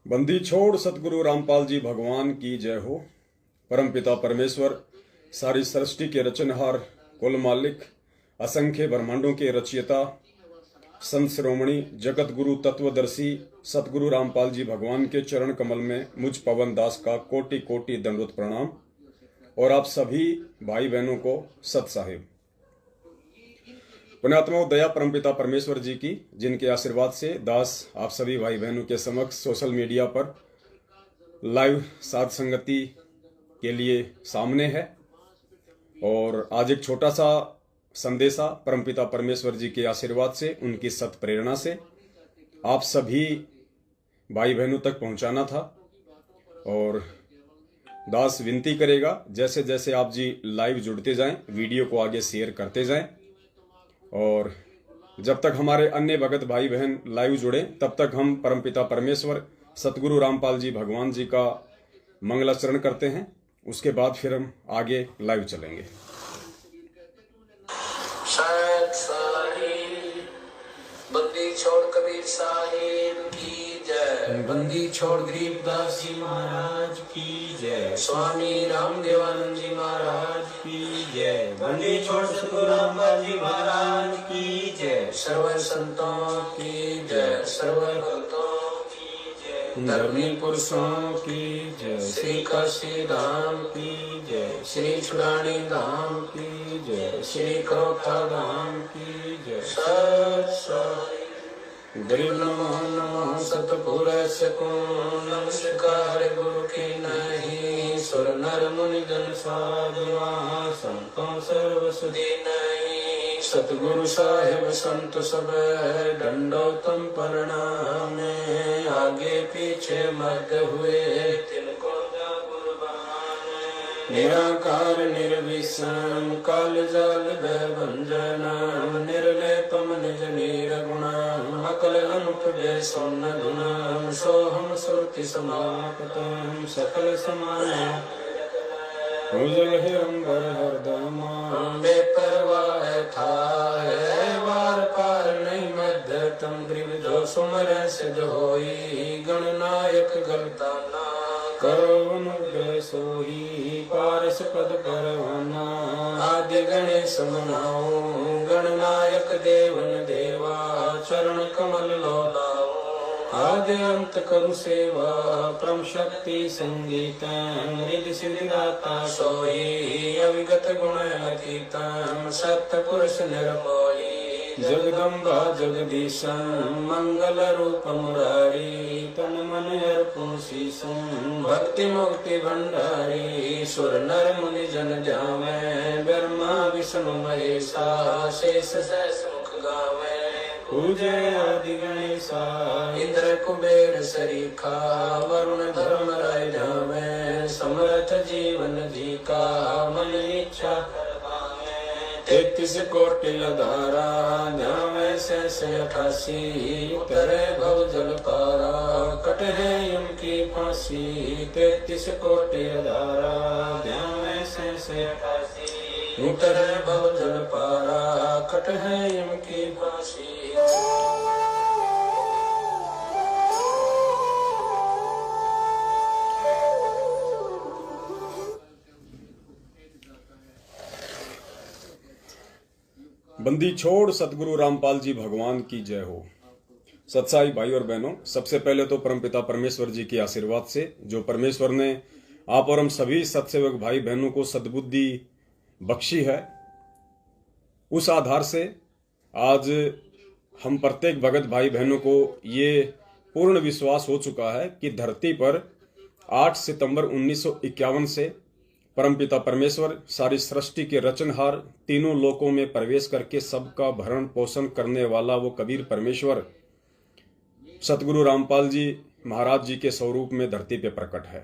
बंदी छोड़ सतगुरु रामपाल जी भगवान की जय हो। परमपिता परमेश्वर सारी सृष्टि के रचनहार, कुल मालिक, असंख्य ब्रह्मांडों के रचयिता, संत श्रोमणी जगत गुरु तत्वदर्शी सतगुरु रामपाल जी भगवान के चरण कमल में मुझ पवन दास का कोटि कोटि दंडवत प्रणाम। और आप सभी भाई बहनों को सत साहिब। पुण्यात्मा दया परमपिता परमेश्वर जी की, जिनके आशीर्वाद से दास आप सभी भाई बहनों के समक्ष सोशल मीडिया पर लाइव साध संगति के लिए सामने है। और आज एक छोटा सा संदेशा परमपिता परमेश्वर जी के आशीर्वाद से, उनकी सत प्रेरणा से आप सभी भाई बहनों तक पहुंचाना था। और दास विनती करेगा, जैसे जैसे आप जी लाइव जुड़ते जाएं, वीडियो को आगे शेयर करते जाएं। और जब तक हमारे अन्य भगत भाई बहन लाइव जुड़े, तब तक हम परमपिता परमेश्वर सतगुरु रामपाल जी भगवान जी का मंगलाचरण करते हैं। उसके बाद फिर हम आगे लाइव चलेंगे। बंदी छोड़ कबीर साहिब की जय। बंदी छोड़ गरीबदास जी महाराज की जय। स्वामी रामदेवानंद जी महाराज की जय। बंदी छोड़ सतगुरु रामपाल जी महाराज की जय। सर्व संतों की जय, सर्व भक्तों की जय, धर्मी पुरुषों की जय, श्री काशी धाम की जय, श्री छुड़ानी धाम की जय, श्री करोखा धाम की जय। सत गरीब नमो नमो सतपुरुष को नमस्कार गुरु की नहीं। सुर नर मुनि जन साधुआ संतों सर्वसुधि नहीं। सतगुरु साहिब संत सब दंडोतम प्रणाम। आगे पीछे मत हुए तिनको निराकार निर्विषम काल जाल भंजन। निर्लेपम निज निर्गुण अकल अनुप सोन गुण। सोहम सुरति समापतम सकल समान उजल हिरंबर हरदमा। बेपरवाह था वार पार नहीं मध्यतम। गरीब जो सुमर सिद्ध होई गणनायक गलताना। करो अनुग्रह सोही पारस पद परवाना। आदि गणेश मनाओ गणनायक देवन देवा। चरण कमल लो लाओ आदि अंत करु सेवा। परम शक्ति संगीत रिद्धि सिद्धि दाता सोई। अविगत गुण अतीतम सत्य पुरुष निर्मोही। जगदम्बा जगदीशं मंगल रूप मुरारी। तन मन अर्पण शीशं भक्ति मुक्ति भंडारी। सुर नर मुनि जन जावे ब्रह्मा विष्णु महेशा। शेष सहस्र मुख गावे पूजे आदि गणेशा। इंद्र कुबेर सरीखा वरुण धर्म राय जावे। समर्थ जीवन जी का मन इच्छा 33 कोटि अधारा। ध्यावे से 88 उतरे भव जल पारा। कट है यम की फांसी 33 कोटि अधारा। ध्यावे से 88 उतरे भव जल पारा। कट है यम की फांसी। बंदी छोड़ सतगुरु रामपाल जी भगवान की जय हो। सत्साई भाई और बहनों, सबसे पहले तो परमपिता परमेश्वर जी के आशीर्वाद से, जो परमेश्वर ने आप और हम सभी सत्सेवक भाई बहनों को सद्बुद्धि बख्शी है, उस आधार से आज हम प्रत्येक भगत भाई बहनों को ये पूर्ण विश्वास हो चुका है कि धरती पर 8 सितंबर 1951 से परमपिता परमेश्वर सारी सृष्टि के रचनहार, तीनों लोकों में प्रवेश करके सबका भरण पोषण करने वाला वो कबीर परमेश्वर सतगुरु रामपाल जी महाराज जी के स्वरूप में धरती पे प्रकट है।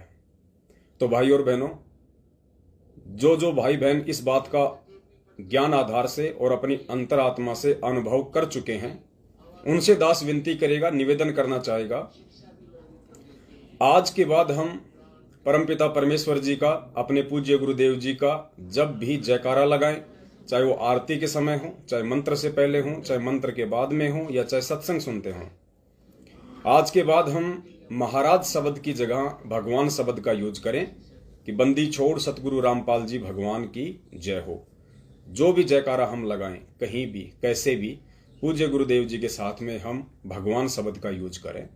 तो भाई और बहनों, जो भाई बहन इस बात का ज्ञान आधार से और अपनी अंतरात्मा से अनुभव कर चुके हैं, उनसे दास विनती करेगा, निवेदन करना चाहेगा, आज के बाद हम परमपिता परमेश्वर जी का, अपने पूज्य गुरुदेव जी का जब भी जयकारा लगाएं, चाहे वो आरती के समय हो, चाहे मंत्र से पहले हो, चाहे मंत्र के बाद में हो, या चाहे सत्संग सुनते हो, आज के बाद हम महाराज शब्द की जगह भगवान शब्द का यूज करें कि बंदी छोड़ सतगुरु रामपाल जी भगवान की जय हो। जो भी जयकारा हम लगाएं, कहीं भी कैसे भी, पूज्य गुरुदेव जी के साथ में हम भगवान शब्द का यूज करें,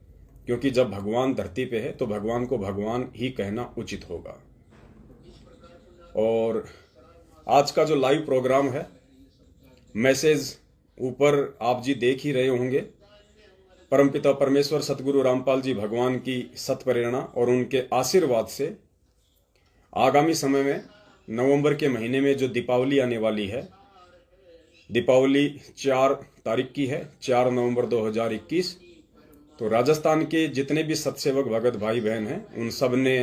क्योंकि जब भगवान धरती पे है तो भगवान को भगवान ही कहना उचित होगा। और आज का जो लाइव प्रोग्राम है, मैसेज ऊपर आप जी देख ही रहे होंगे। परमपिता परमेश्वर सतगुरु रामपाल जी भगवान की सत्प्रेरणा और उनके आशीर्वाद से आगामी समय में नवंबर के महीने में जो दीपावली आने वाली है, दीपावली 4 तारीख की है, 4 नवंबर 2021। तो राजस्थान के जितने भी सत्सेवक भगत भाई बहन हैं, उन सब ने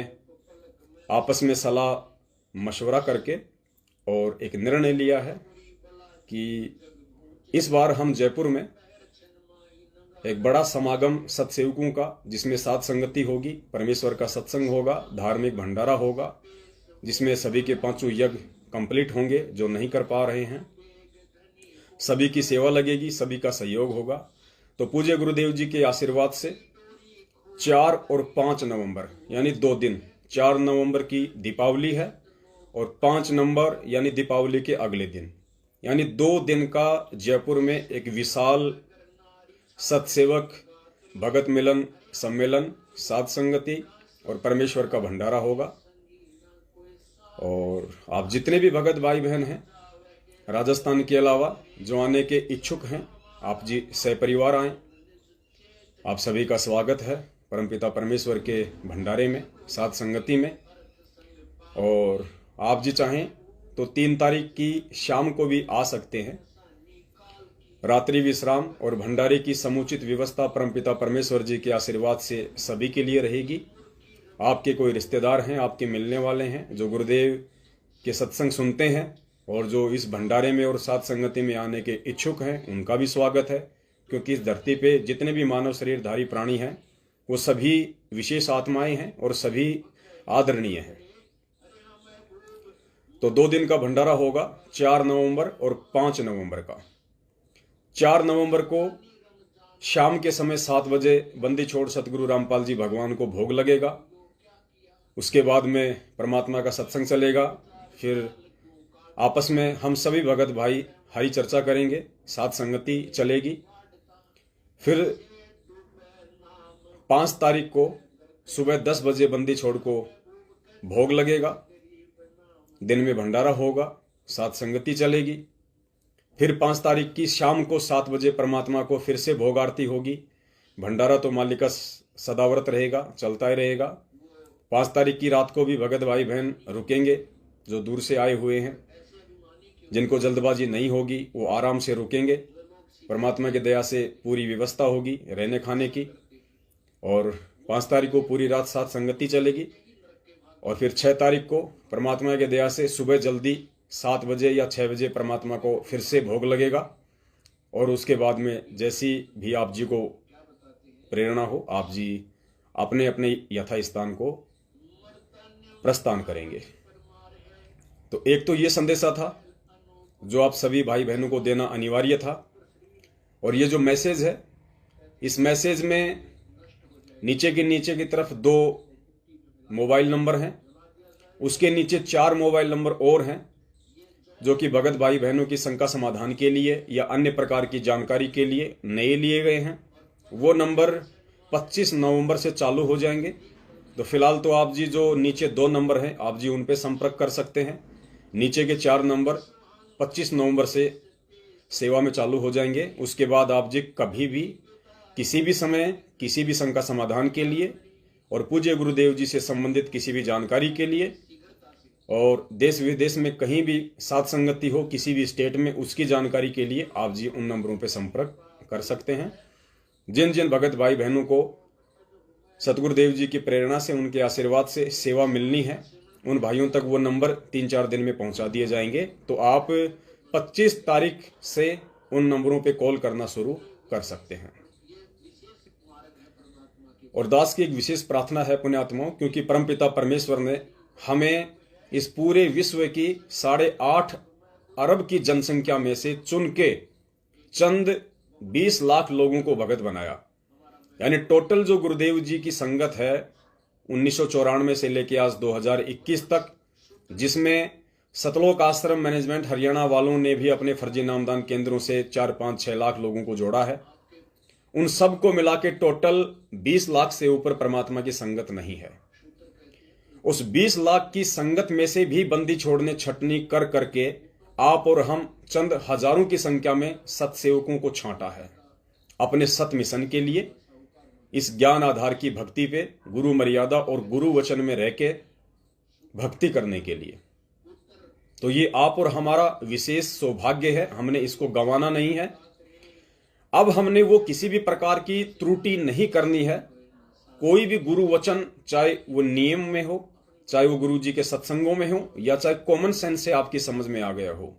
आपस में सलाह मशवरा करके और एक निर्णय लिया है कि इस बार हम जयपुर में एक बड़ा समागम सत्सेवकों का, जिसमें साध संगति होगी, परमेश्वर का सत्संग होगा, धार्मिक भंडारा होगा, जिसमें सभी के 5 यज्ञ कंप्लीट होंगे जो नहीं कर पा रहे हैं, सभी की सेवा लगेगी, सभी का सहयोग होगा। तो पूज्य गुरुदेव जी के आशीर्वाद से 4 और 5 नवंबर यानी 2 दिन, 4 नवंबर की दीपावली है और 5 नवंबर यानी दीपावली के अगले दिन, यानी 2 दिन का जयपुर में एक विशाल सत्सेवक भगत मिलन सम्मेलन, साध संगति और परमेश्वर का भंडारा होगा। और आप जितने भी भगत भाई बहन हैं राजस्थान के अलावा जो आने के इच्छुक हैं, आप जी सहपरिवार आएं। आप सभी का स्वागत है परमपिता परमेश्वर के भंडारे में, साध संगति में। और आप जी चाहें तो 3 तारीख की शाम को भी आ सकते हैं। रात्रि विश्राम और भंडारे की समुचित व्यवस्था परमपिता परमेश्वर जी के आशीर्वाद से सभी के लिए रहेगी। आपके कोई रिश्तेदार हैं, आपके मिलने वाले हैं जो गुरुदेव के सत्संग सुनते हैं और जो इस भंडारे में और साथ संगति में आने के इच्छुक हैं, उनका भी स्वागत है। क्योंकि इस धरती पे जितने भी मानव शरीरधारी प्राणी हैं वो सभी विशेष आत्माएं हैं और सभी आदरणीय हैं। तो 2 दिन का भंडारा होगा, 4 नवंबर और 5 नवंबर का। 4 नवंबर को शाम के समय 7 बजे बंदी छोड़ सतगुरु रामपाल जी भगवान को भोग लगेगा। उसके बाद में परमात्मा का सत्संग चलेगा। फिर आपस में हम सभी भगत भाई हरि चर्चा करेंगे, साथ संगति चलेगी। फिर 5 तारीख को सुबह 10 बजे बंदी छोड़ को भोग लगेगा। दिन में भंडारा होगा, साथ संगति चलेगी। फिर 5 तारीख की शाम को 7 बजे परमात्मा को फिर से भोग आरती होगी। भंडारा तो मालिका सदाव्रत रहेगा, चलता ही रहेगा। 5 तारीख की रात को भी भगत भाई बहन रुकेंगे जो दूर से आए हुए हैं। जिनको जल्दबाजी नहीं होगी वो आराम से रुकेंगे। परमात्मा की दया से पूरी व्यवस्था होगी रहने खाने की। और 5 तारीख को पूरी रात साथ संगति चलेगी। और फिर 6 तारीख को परमात्मा की दया से सुबह जल्दी 7 बजे या 6 बजे परमात्मा को फिर से भोग लगेगा। और उसके बाद में जैसी भी आप जी को प्रेरणा हो, आप जी अपने अपने यथा स्थान को प्रस्थान करेंगे। तो एक तो ये संदेशा था जो आप सभी भाई बहनों को देना अनिवार्य था। और ये जो मैसेज है, इस मैसेज में नीचे की तरफ 2 मोबाइल नंबर हैं, उसके नीचे 4 मोबाइल नंबर और हैं जो कि भगत भाई बहनों की शंका समाधान के लिए या अन्य प्रकार की जानकारी के लिए नए लिए गए हैं। वो नंबर 25 नवंबर से चालू हो जाएंगे। तो फिलहाल तो आप जी जो नीचे 2 नंबर हैं, आप जी उन पे संपर्क कर सकते हैं। नीचे के 4 नंबर 25 नवंबर से सेवा में चालू हो जाएंगे। उसके बाद आप जी कभी भी किसी भी समय किसी भी शंका समाधान के लिए और पूज्य गुरुदेव जी से संबंधित किसी भी जानकारी के लिए और देश विदेश में कहीं भी साथ संगति हो, किसी भी स्टेट में, उसकी जानकारी के लिए आप जी उन नंबरों पर संपर्क कर सकते हैं। जिन जिन भगत भाई बहनों को सतगुरुदेव जी की प्रेरणा से, उनके आशीर्वाद से सेवा मिलनी है, उन भाइयों तक वो नंबर 3-4 दिन में पहुंचा दिए जाएंगे। तो आप 25 तारीख से उन नंबरों पे कॉल करना शुरू कर सकते हैं। और दास की एक विशेष प्रार्थना है पुण्यात्माओं, क्योंकि परमपिता परमेश्वर ने हमें इस पूरे विश्व की 8.5 अरब की जनसंख्या में से चुन के चंद 20 लाख लोगों को भगत बनाया। यानी टोटल जो गुरुदेव जी की संगत है 1994 से लेके आज 2021 तक, जिसमें सतलोक आश्रम मैनेजमेंट हरियाणा वालों ने भी अपने फर्जी नामदान केंद्रों से 4-5-6 लाख लोगों को जोड़ा है, उन सब को मिला के टोटल 20 लाख से ऊपर परमात्मा की संगत नहीं है। उस 20 लाख की संगत में से भी बंदी छोड़ने छटनी कर करके आप और हम चंद हजारों की संख्या में सत्सेवकों को छांटा है अपने सत मिशन के लिए, इस ज्ञान आधार की भक्ति पे, गुरु मर्यादा और गुरु वचन में रह के भक्ति करने के लिए। तो ये आप और हमारा विशेष सौभाग्य है, हमने इसको गंवाना नहीं है। अब हमने वो किसी भी प्रकार की त्रुटि नहीं करनी है। कोई भी गुरु वचन, चाहे वो नियम में हो, चाहे वो गुरु जी के सत्संगों में हो, या चाहे कॉमन सेंस से आपकी समझ में आ गया हो,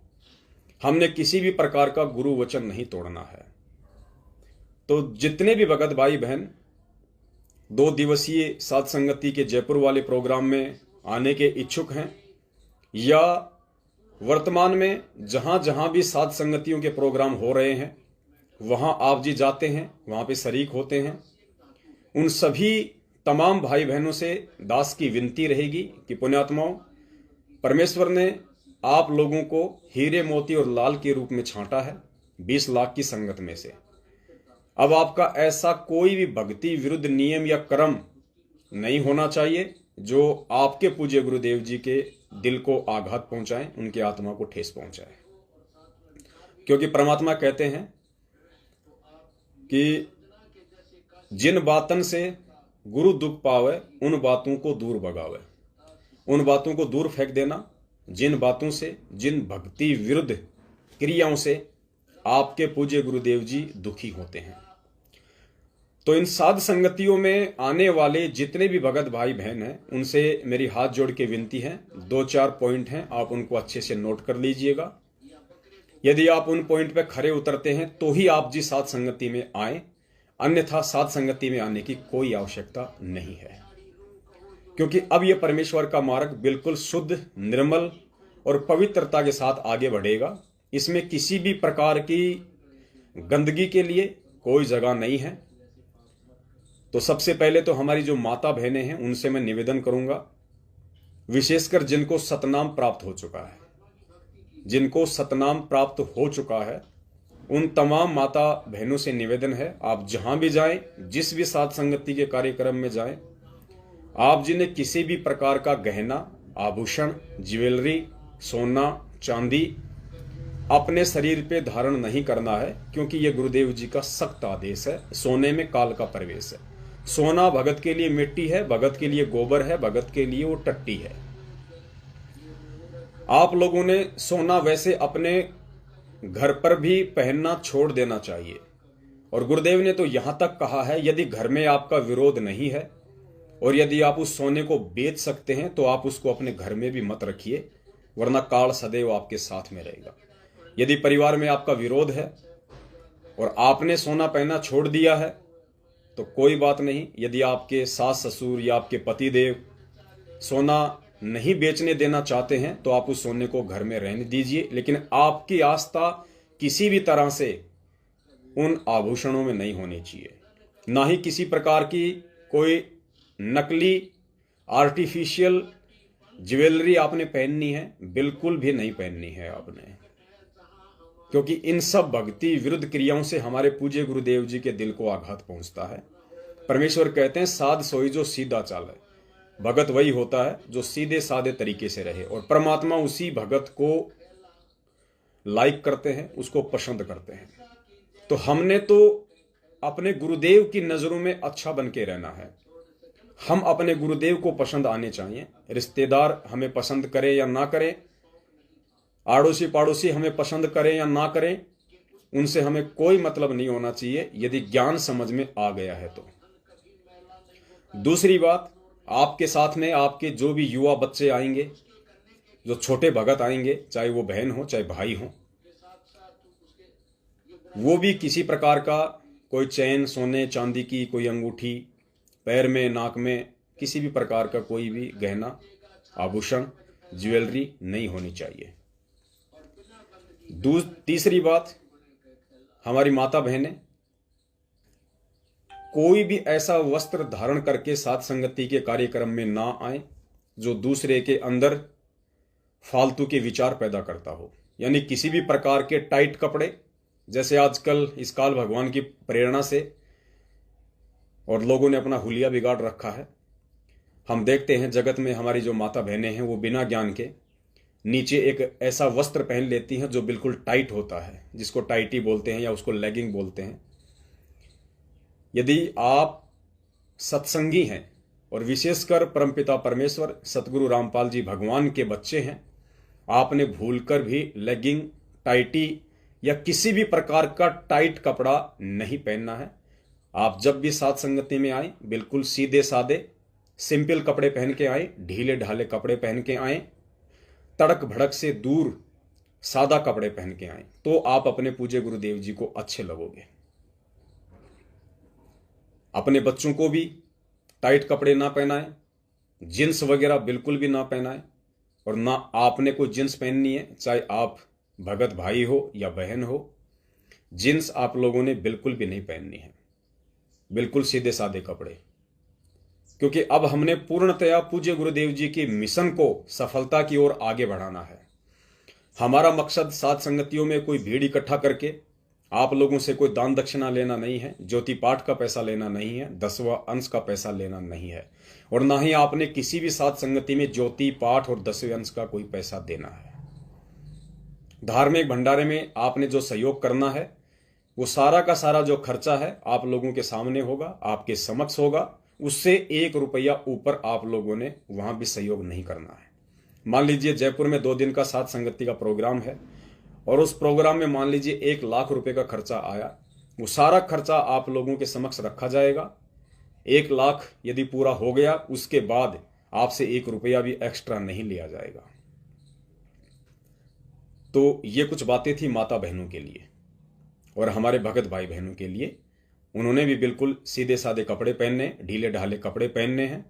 हमने किसी भी प्रकार का गुरु वचन नहीं तोड़ना है। तो जितने भी भगत भाई बहन 2 दिवसीय साध संगति के जयपुर वाले प्रोग्राम में आने के इच्छुक हैं, या वर्तमान में जहां जहां भी साध संगतियों के प्रोग्राम हो रहे हैं वहां आप जी जाते हैं, वहां पे शरीक होते हैं, उन सभी तमाम भाई बहनों से दास की विनती रहेगी कि पुण्यात्माओं, परमेश्वर ने आप लोगों को हीरे मोती और लाल के रूप में छांटा है 20 लाख की संगत में से। अब आपका ऐसा कोई भी भक्ति विरुद्ध नियम या कर्म नहीं होना चाहिए जो आपके पूज्य गुरुदेव जी के दिल को आघात पहुंचाए, उनकी आत्मा को ठेस पहुंचाए। क्योंकि परमात्मा कहते हैं कि जिन बातन से गुरु दुख पावे उन बातों को दूर भगावे। उन बातों को दूर फेंक देना जिन बातों से, जिन भक्ति विरुद्ध क्रियाओं से आपके पूज्य गुरुदेव जी दुखी होते हैं। तो इन साध संगतियों में आने वाले जितने भी भगत भाई बहन हैं उनसे मेरी हाथ जोड़ के विनती है, 2-4 पॉइंट हैं, आप उनको अच्छे से नोट कर लीजिएगा। यदि आप उन पॉइंट पे खरे उतरते हैं तो ही आप जी साध संगति में आए, अन्यथा साध संगति में आने की कोई आवश्यकता नहीं है। क्योंकि अब यह परमेश्वर का मार्ग बिल्कुल शुद्ध, निर्मल और पवित्रता के साथ आगे बढ़ेगा। इसमें किसी भी प्रकार की गंदगी के लिए कोई जगह नहीं है। तो सबसे पहले तो हमारी जो माता बहनें हैं उनसे मैं निवेदन करूंगा, विशेषकर जिनको सतनाम प्राप्त हो चुका है, जिनको सतनाम प्राप्त हो चुका है, उन तमाम माता बहनों से निवेदन है, आप जहां भी जाएं, जिस भी साध संगति के कार्यक्रम में जाएं, आप जिन्हें किसी भी प्रकार का गहना, आभूषण, ज्वेलरी, सोना, चांदी अपने शरीर पे धारण नहीं करना है। क्योंकि यह गुरुदेव जी का सख्त आदेश है। सोने में काल का प्रवेश है। सोना भगत के लिए मिट्टी है, भगत के लिए गोबर है, भगत के लिए वो टट्टी है। आप लोगों ने सोना वैसे अपने घर पर भी पहनना छोड़ देना चाहिए। और गुरुदेव ने तो यहां तक कहा है, यदि घर में आपका विरोध नहीं है और यदि आप उस सोने को बेच सकते हैं तो आप उसको अपने घर में भी मत रखिए, वरना काल सदैव आपके साथ में रहेगा। यदि परिवार में आपका विरोध है और आपने सोना पहनना छोड़ दिया है तो कोई बात नहीं। यदि आपके सास ससुर या आपके पतिदेव सोना नहीं बेचने देना चाहते हैं तो आप उस सोने को घर में रहने दीजिए, लेकिन आपकी आस्था किसी भी तरह से उन आभूषणों में नहीं होनी चाहिए। ना ही किसी प्रकार की कोई नकली आर्टिफिशियल ज्वेलरी आपने पहननी है, बिल्कुल भी नहीं पहननी है आपने। क्योंकि इन सब भक्ति विरुद्ध क्रियाओं से हमारे पूज्य गुरुदेव जी के दिल को आघात पहुंचता है। परमेश्वर कहते हैं, साध सोई जो सीधा चाले। भगत वही होता है जो सीधे साधे तरीके से रहे, और परमात्मा उसी भगत को लाइक करते हैं, उसको पसंद करते हैं। तो हमने तो अपने गुरुदेव की नजरों में अच्छा बन के रहना है। हम अपने गुरुदेव को पसंद आने चाहिए। रिश्तेदार हमें पसंद करें या ना करें, आड़ोसी पाड़ोसी हमें पसंद करें या ना करें, उनसे हमें कोई मतलब नहीं होना चाहिए यदि ज्ञान समझ में आ गया है तो। दूसरी बात, आपके साथ में आपके जो भी युवा बच्चे आएंगे, जो छोटे भगत आएंगे, चाहे वो बहन हो चाहे भाई हो, वो भी किसी प्रकार का कोई चैन सोने चांदी की, कोई अंगूठी, पैर में नाक में किसी भी प्रकार का कोई भी गहना आभूषण ज्वेलरी नहीं होनी चाहिए। तीसरी बात, हमारी माता बहनें कोई भी ऐसा वस्त्र धारण करके साथ संगति के कार्यक्रम में ना आए जो दूसरे के अंदर फालतू के विचार पैदा करता हो। यानी किसी भी प्रकार के टाइट कपड़े, जैसे आजकल इस काल भगवान की प्रेरणा से और लोगों ने अपना हुलिया बिगाड़ रखा है। हम देखते हैं जगत में हमारी जो माता बहनें हैं वो बिना ज्ञान के नीचे एक ऐसा वस्त्र पहन लेती हैं जो बिल्कुल टाइट होता है, जिसको टाइटी बोलते हैं या उसको लेगिंग बोलते हैं। यदि आप सत्संगी हैं और विशेषकर परमपिता परमेश्वर सतगुरु रामपाल जी भगवान के बच्चे हैं, आपने भूलकर भी लेगिंग, टाइटी या किसी भी प्रकार का टाइट कपड़ा नहीं पहनना है। आप जब भी साथ संगति में आए बिल्कुल सीधे सादे सिंपल कपड़े पहन के आए, ढीले ढाले कपड़े पहन के आए, तड़क भड़क से दूर सादा कपड़े पहन के आए, तो आप अपने पूज्य गुरुदेव जी को अच्छे लगोगे। अपने बच्चों को भी टाइट कपड़े ना पहनाएं, जींस वगैरह बिल्कुल भी ना पहनाएं, और ना आपने कोई जींस पहननी है, चाहे आप भगत भाई हो या बहन हो। जींस आप लोगों ने बिल्कुल भी नहीं पहननी है, बिल्कुल सीधे सादे कपड़े, क्योंकि अब हमने पूर्णतया पूज्य गुरुदेव जी के मिशन को सफलता की ओर आगे बढ़ाना है। हमारा मकसद साथ संगतियों में कोई भीड़ इकट्ठा करके आप लोगों से कोई दान दक्षिणा लेना नहीं है, ज्योति पाठ का पैसा लेना नहीं है, 10वां अंश का पैसा लेना नहीं है, और ना ही आपने किसी भी साथ संगति में ज्योति पाठ और 10वें अंश का कोई पैसा देना है। धार्मिक भंडारे में आपने जो सहयोग करना है वो सारा का सारा जो खर्चा है आप लोगों के सामने होगा, आपके समक्ष होगा। उससे 1 रुपया ऊपर आप लोगों ने वहां भी सहयोग नहीं करना है। मान लीजिए जयपुर में 2 दिन का साथ संगति का प्रोग्राम है और उस प्रोग्राम में मान लीजिए 1 लाख रुपए का खर्चा आया, वो सारा खर्चा आप लोगों के समक्ष रखा जाएगा। 1 लाख यदि पूरा हो गया उसके बाद आपसे 1 रुपया भी एक्स्ट्रा नहीं लिया जाएगा। तो ये कुछ बातें थी माता बहनों के लिए और हमारे भगत भाई बहनों के लिए। उन्होंने भी बिल्कुल सीधे सादे कपड़े पहनने, ढीले ढाले कपड़े पहनने हैं,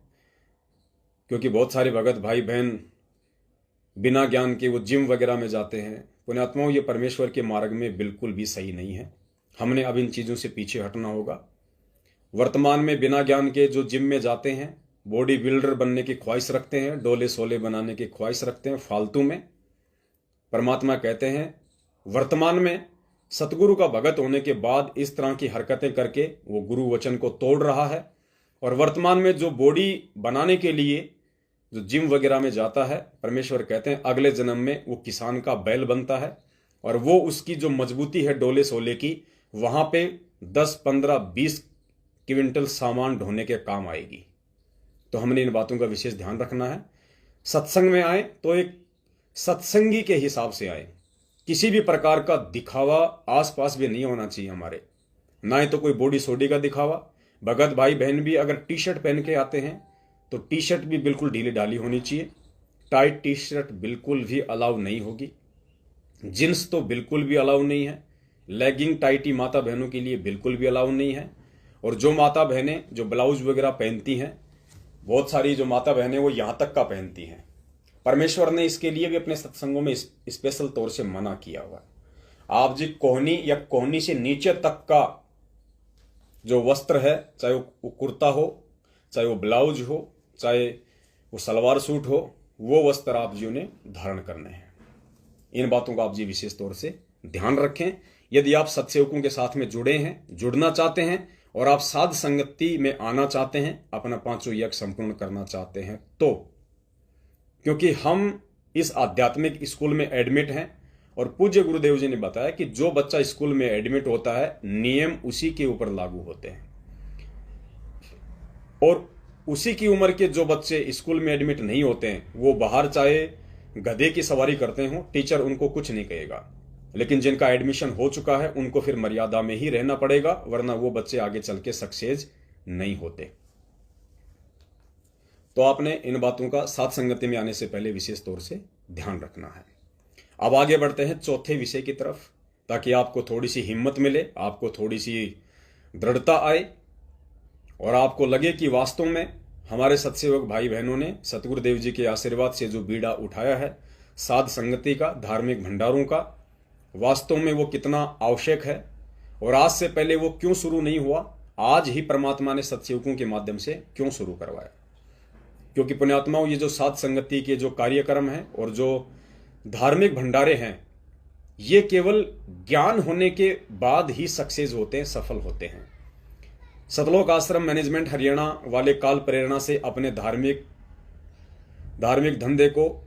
क्योंकि बहुत सारे भगत भाई बहन बिना ज्ञान के वो जिम वगैरह में जाते हैं। पुण्यात्माओं, ये परमेश्वर के मार्ग में बिल्कुल भी सही नहीं है। हमने अब इन चीज़ों से पीछे हटना होगा। वर्तमान में बिना ज्ञान के जो जिम में जाते हैं, बॉडी बिल्डर बनने की ख्वाहिश रखते हैं, डोले सोले बनाने की ख्वाहिश रखते हैं फालतू में, परमात्मा कहते हैं वर्तमान में सतगुरु का भगत होने के बाद इस तरह की हरकतें करके वो गुरु वचन को तोड़ रहा है। और वर्तमान में जो बॉडी बनाने के लिए जो जिम वगैरह में जाता है, परमेश्वर कहते हैं अगले जन्म में वो किसान का बैल बनता है और वो उसकी जो मजबूती है डोले सोले की, वहां पे 10, 15, 20 क्विंटल सामान ढोने के काम आएगी। तो हमने इन बातों का विशेष ध्यान रखना है। सत्संग में आए तो एक सत्संगी के हिसाब से आए, किसी भी प्रकार का दिखावा आसपास भी नहीं होना चाहिए हमारे, ना ही तो कोई बॉडी सोडी का दिखावा। भगत भाई बहन भी अगर टी शर्ट पहन के आते हैं तो टी शर्ट भी बिल्कुल ढीली ढाली होनी चाहिए, टाइट टी शर्ट बिल्कुल भी अलाउ नहीं होगी, जींस तो बिल्कुल भी अलाउ नहीं है, लेगिंग टाइटी माता बहनों के लिए बिल्कुल भी अलाउ नहीं है। और जो माता बहनें जो ब्लाउज वगैरह पहनती हैं, बहुत सारी जो माता बहनें वो यहाँ तक का पहनती हैं, परमेश्वर ने इसके लिए भी अपने सत्संगों में स्पेशल तौर से मना किया हुआ है। आप जी कोहनी या कोहनी से नीचे तक का जो वस्त्र है, चाहे वो कुर्ता हो, चाहे वो ब्लाउज हो, चाहे वो सलवार सूट हो, वो वस्त्र आप जी ने धारण करने हैं। इन बातों का आप जी विशेष तौर से ध्यान रखें। यदि आप सत्सेवकों के साथ में जुड़े हैं, जुड़ना चाहते हैं और आप साध संगति में आना चाहते हैं, अपना 5 यज्ञ संपूर्ण करना चाहते हैं, तो क्योंकि हम इस आध्यात्मिक स्कूल में एडमिट हैं और पूज्य गुरुदेव जी ने बताया कि जो बच्चा स्कूल में एडमिट होता है नियम उसी के ऊपर लागू होते हैं, और उसी की उम्र के जो बच्चे स्कूल में एडमिट नहीं होते हैं वो बाहर चाहे गधे की सवारी करते हो, टीचर उनको कुछ नहीं कहेगा, लेकिन जिनका एडमिशन हो चुका है उनको फिर मर्यादा में ही रहना पड़ेगा, वरना वो बच्चे आगे चल के सक्सेस नहीं होते। तो आपने इन बातों का साथ संगति में आने से पहले विशेष तौर से ध्यान रखना है। अब आगे बढ़ते हैं चौथे विषय की तरफ, ताकि आपको थोड़ी सी हिम्मत मिले, आपको थोड़ी सी दृढ़ता आए और आपको लगे कि वास्तव में हमारे सत्सेवक भाई बहनों ने सतगुरुदेव जी के आशीर्वाद से जो बीड़ा उठाया है साध संगति का, धार्मिक भंडारों का, वास्तव में वो कितना आवश्यक है और आज से पहले वो क्यों शुरू नहीं हुआ, आज ही परमात्मा ने सत्सेवकों के माध्यम से क्यों शुरू करवाया? क्योंकि पुण्यात्माओं, ये जो साध संगति के जो कार्यक्रम हैं और जो धार्मिक भंडारे हैं, ये केवल ज्ञान होने के बाद ही सक्सेस होते हैं, सफल होते हैं। सतलोक आश्रम मैनेजमेंट हरियाणा वाले काल प्रेरणा से अपने धार्मिक धंधे को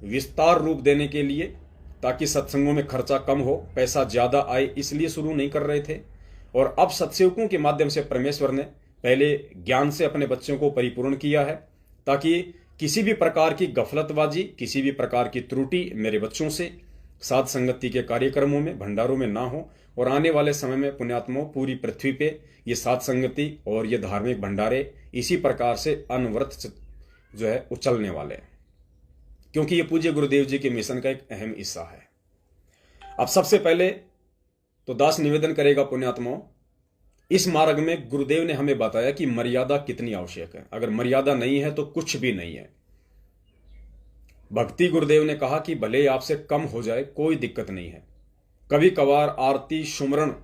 विस्तार रूप देने के लिए, ताकि सत्संगों में खर्चा कम हो, पैसा ज्यादा आए, इसलिए शुरू नहीं कर रहे थे। और अब सत्सेवकों के माध्यम से परमेश्वर ने पहले ज्ञान से अपने बच्चों को परिपूर्ण किया है, ताकि किसी भी प्रकार की गफलतबाजी, किसी भी प्रकार की त्रुटि मेरे बच्चों से साध संगति के कार्यक्रमों में, भंडारों में ना हो। और आने वाले समय में पुण्यात्माओं, पूरी पृथ्वी पे ये साध संगति और ये धार्मिक भंडारे इसी प्रकार से अनवरत जो है उछलने वाले हैं, क्योंकि ये पूज्य गुरुदेव जी के मिशन का एक अहम हिस्सा है। अब सबसे पहले तो दास निवेदन करेगा पुण्यात्माओं, इस मार्ग में गुरुदेव ने हमें बताया कि मर्यादा कितनी आवश्यक है। अगर मर्यादा नहीं है तो कुछ भी नहीं है। भक्ति गुरुदेव ने कहा कि भले ही आपसे कम हो जाए, कोई दिक्कत नहीं है। कभी कभार आरती सुमरण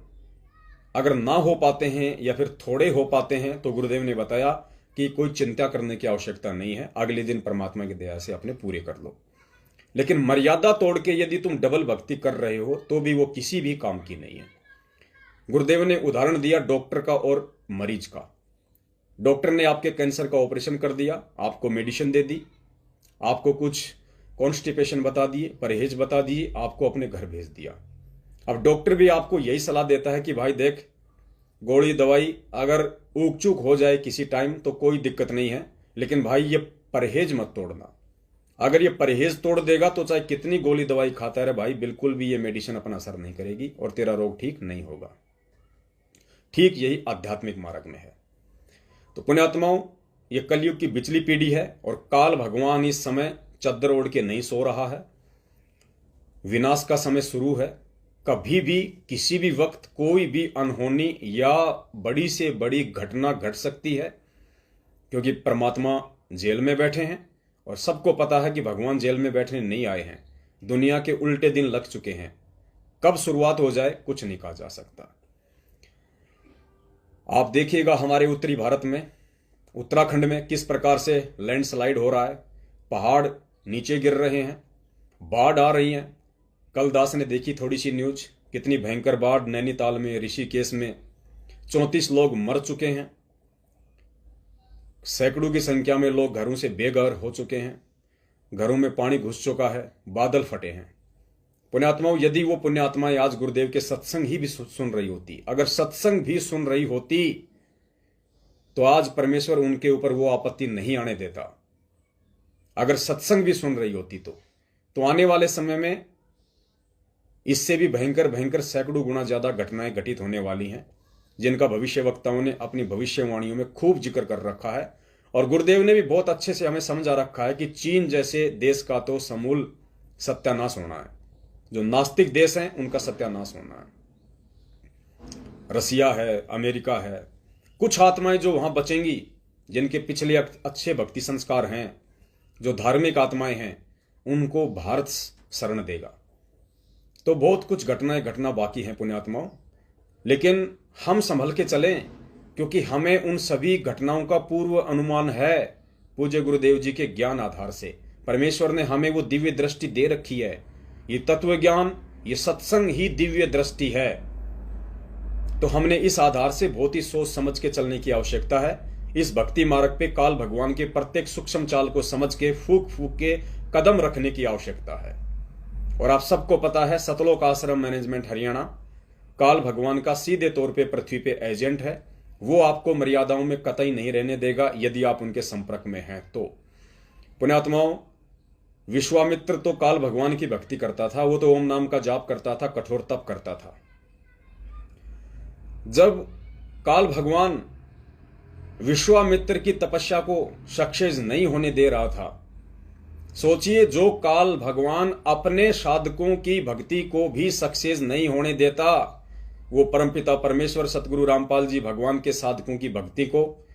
अगर ना हो पाते हैं या फिर थोड़े हो पाते हैं तो गुरुदेव ने बताया कि कोई चिंता करने की आवश्यकता नहीं है, अगले दिन परमात्मा की दया से अपने पूरे कर लो। लेकिन मर्यादा तोड़ के यदि तुम डबल भक्ति कर रहे हो तो भी वो किसी भी काम की नहीं है। गुरुदेव ने उदाहरण दिया डॉक्टर का और मरीज का। डॉक्टर ने आपके कैंसर का ऑपरेशन कर दिया, आपको मेडिसिन दे दी, आपको कुछ कॉन्स्टिपेशन बता दिए, परहेज बता दिए, आपको अपने घर भेज दिया। अब डॉक्टर भी आपको यही सलाह देता है कि भाई देख, गोली दवाई अगर ऊक चूक हो जाए किसी टाइम तो कोई दिक्कत नहीं है, लेकिन भाई ये परहेज मत तोड़ना। अगर ये परहेज तोड़ देगा तो चाहे कितनी गोली दवाई खाता रहे भाई, बिल्कुल भी ये मेडिसिन अपना असर नहीं करेगी और तेरा रोग ठीक नहीं होगा। ठीक यही आध्यात्मिक मार्ग में है। तो पुण्यात्माओं, ये कलयुग की बिचली पीढ़ी है और काल भगवान इस समय चद्दर ओढ़ के नहीं सो रहा है। विनाश का समय शुरू है। कभी भी किसी भी वक्त कोई भी अनहोनी या बड़ी से बड़ी घटना घट सकती है, क्योंकि परमात्मा जेल में बैठे हैं और सबको पता है कि भगवान जेल में बैठने नहीं आए हैं। दुनिया के उल्टे दिन लग चुके हैं। कब शुरुआत हो जाए कुछ नहीं कहा जा सकता। आप देखिएगा हमारे उत्तरी भारत में, उत्तराखंड में किस प्रकार से लैंडस्लाइड हो रहा है, पहाड़ नीचे गिर रहे हैं, बाढ़ आ रही है। कल दास ने देखी थोड़ी सी न्यूज, कितनी भयंकर बाढ़ नैनीताल में, ऋषिकेश में 34 लोग मर चुके हैं। सैकड़ों की संख्या में लोग घरों से बेघर हो चुके हैं, घरों में पानी घुस चुका है, बादल फटे हैं। पुण्यात्माओं, यदि वो पुण्यात्माएं आज गुरुदेव के सत्संग ही भी सुन रही होती, अगर सत्संग भी सुन रही होती, तो आज परमेश्वर उनके ऊपर वो आपत्ति नहीं आने देता। अगर सत्संग भी सुन रही होती तो आने वाले समय में इससे भी भयंकर भयंकर सैकड़ों गुना ज्यादा घटनाएं घटित होने वाली हैं, जिनका भविष्य वक्ताओं ने अपनी भविष्यवाणियों में खूब जिक्र कर रखा है। और गुरुदेव ने भी बहुत अच्छे से हमें समझा रखा है कि चीन जैसे देश का तो समूल सत्यानाश होना है। जो नास्तिक देश हैं उनका सत्यानाश होना है। रसिया है, अमेरिका है, कुछ आत्माएं जो वहां बचेंगी, जिनके पिछले अच्छे भक्ति संस्कार हैं, जो धार्मिक आत्माएं हैं, उनको भारत शरण देगा। तो बहुत कुछ घटनाएं घटना बाकी हैं पुण्यात्माओं, लेकिन हम संभल के चलें, क्योंकि हमें उन सभी घटनाओं का पूर्व अनुमान है। पूज्य गुरुदेव जी के ज्ञान आधार से परमेश्वर ने हमें वो दिव्य दृष्टि दे रखी है। ये तत्व ज्ञान, ये सत्संग ही दिव्य दृष्टि है। तो हमने इस आधार से बहुत ही सोच समझ के चलने की आवश्यकता है। इस भक्ति मार्ग पे काल भगवान के प्रत्येक सूक्ष्म चाल को समझ के फूक फूक के कदम रखने की आवश्यकता है। और आप सबको पता है, सतलोक आश्रम मैनेजमेंट हरियाणा काल भगवान का सीधे तौर पे पृथ्वी पे एजेंट है। वो आपको मर्यादाओं में कतई नहीं रहने देगा यदि आप उनके संपर्क में हैं तो। पुण्यात्माओं, विश्वामित्र तो काल भगवान की भक्ति करता था, वो तो ओम नाम का जाप करता था, कठोर तप करता था। जब काल भगवान विश्वामित्र की तपस्या को सक्सेस नहीं होने दे रहा था, सोचिए, जो काल भगवान अपने साधकों की भक्ति को भी सक्सेस नहीं होने देता, वो परमपिता परमेश्वर सतगुरु रामपाल जी भगवान के साधकों की भक्ति को,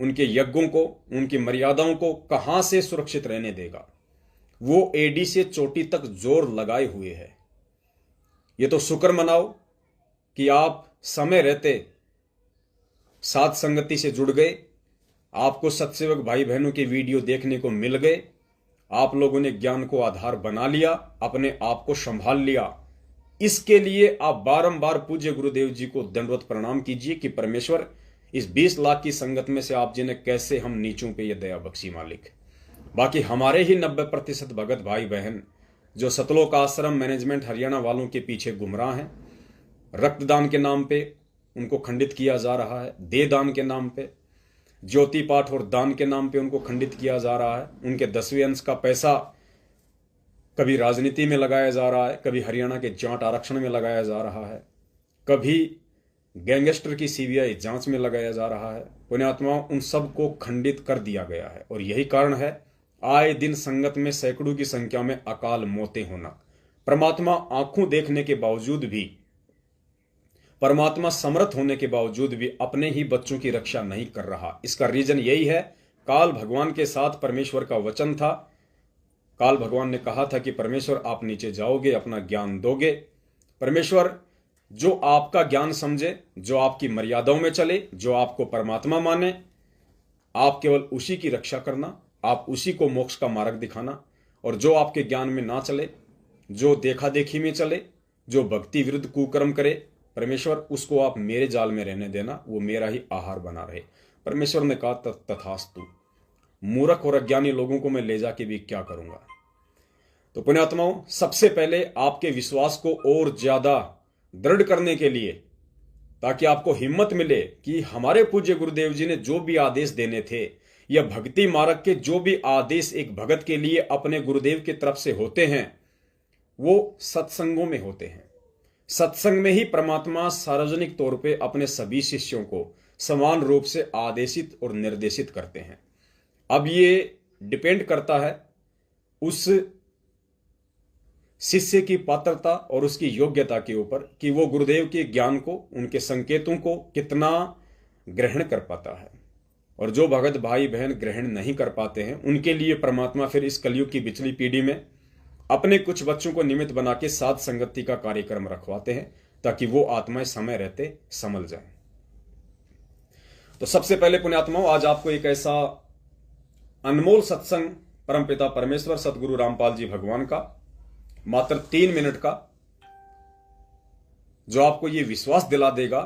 उनके यज्ञों को, उनकी मर्यादाओं को कहां से सुरक्षित रहने देगा। वो एडी से चोटी तक जोर लगाए हुए है। ये तो शुक्र मनाओ कि आप समय रहते साथ संगति से जुड़ गए, आपको सत्सेवक भाई बहनों के वीडियो देखने को मिल गए, आप लोगों ने ज्ञान को आधार बना लिया, अपने आप को संभाल लिया। इसके लिए आप बारंबार पूज्य गुरुदेव जी को दंडवत प्रणाम कीजिए कि परमेश्वर इस 20 लाख की संगत में से आप जी ने कैसे हम नीचों पे ये दया बख्शी मालिक। बाकी हमारे ही 90% भगत भाई बहन जो सतलोक आश्रम मैनेजमेंट हरियाणा वालों के पीछे गुमराह हैं, रक्तदान के नाम पे उनको खंडित किया जा रहा है, देह दान के नाम पे, ज्योति पाठ और दान के नाम पे उनको खंडित किया जा रहा है। उनके 10वें अंश का पैसा कभी राजनीति में लगाया जा रहा है, कभी हरियाणा के जाट आरक्षण में लगाया जा रहा है, कभी गैंगस्टर की सीबीआई जांच में लगाया जा रहा है। पुण्यात्माओं, उन सब को खंडित कर दिया गया है और यही कारण है आए दिन संगत में सैकड़ों की संख्या में अकाल मौतें होना। परमात्मा आंखों देखने के बावजूद भी, परमात्मा समर्थ होने के बावजूद भी अपने ही बच्चों की रक्षा नहीं कर रहा। इसका रीजन यही है, काल भगवान के साथ परमेश्वर का वचन था। काल भगवान ने कहा था कि परमेश्वर आप नीचे जाओगे, अपना ज्ञान दोगे। परमेश्वर जो आपका ज्ञान समझे, जो आपकी मर्यादाओं में चले, जो आपको परमात्मा माने, आप केवल उसी की रक्षा करना, आप उसी को मोक्ष का मार्ग दिखाना। और जो आपके ज्ञान में ना चले, जो देखा देखी में चले, जो भक्ति विरुद्ध कुकर्म करे, परमेश्वर उसको आप मेरे जाल में रहने देना, वो मेरा ही आहार बना रहे। परमेश्वर ने कहा तथास्तु। मूर्ख और अज्ञानी लोगों को मैं ले जाके भी क्या करूंगा। तो पुण्यात्माओं, सबसे पहले आपके विश्वास को और ज्यादा दृढ़ करने के लिए, ताकि आपको हिम्मत मिले कि हमारे पूज्य गुरुदेव जी ने जो भी आदेश देने थे, या भक्ति मार्ग के जो भी आदेश एक भगत के लिए अपने गुरुदेव की तरफ से होते हैं, वो सत्संगों में होते हैं। सत्संग में ही परमात्मा सार्वजनिक तौर पे अपने सभी शिष्यों को समान रूप से आदेशित और निर्देशित करते हैं। अब ये डिपेंड करता है उस शिष्य की पात्रता और उसकी योग्यता के ऊपर कि वो गुरुदेव के ज्ञान को, उनके संकेतों को कितना ग्रहण कर पाता है। और जो भगत भाई बहन ग्रहण नहीं कर पाते हैं, उनके लिए परमात्मा फिर इस कलयुग की पिछली पीढ़ी में अपने कुछ बच्चों को निमित्त बना के साथ संगति का कार्यक्रम रखवाते हैं, ताकि वो आत्माएं समय रहते संभल जाएं। तो सबसे पहले पुण्यात्माओं, आज आपको एक ऐसा अनमोल सत्संग परमपिता परमेश्वर सतगुरु रामपाल जी भगवान का, मात्र 3 मिनट का, जो आपको ये विश्वास दिला देगा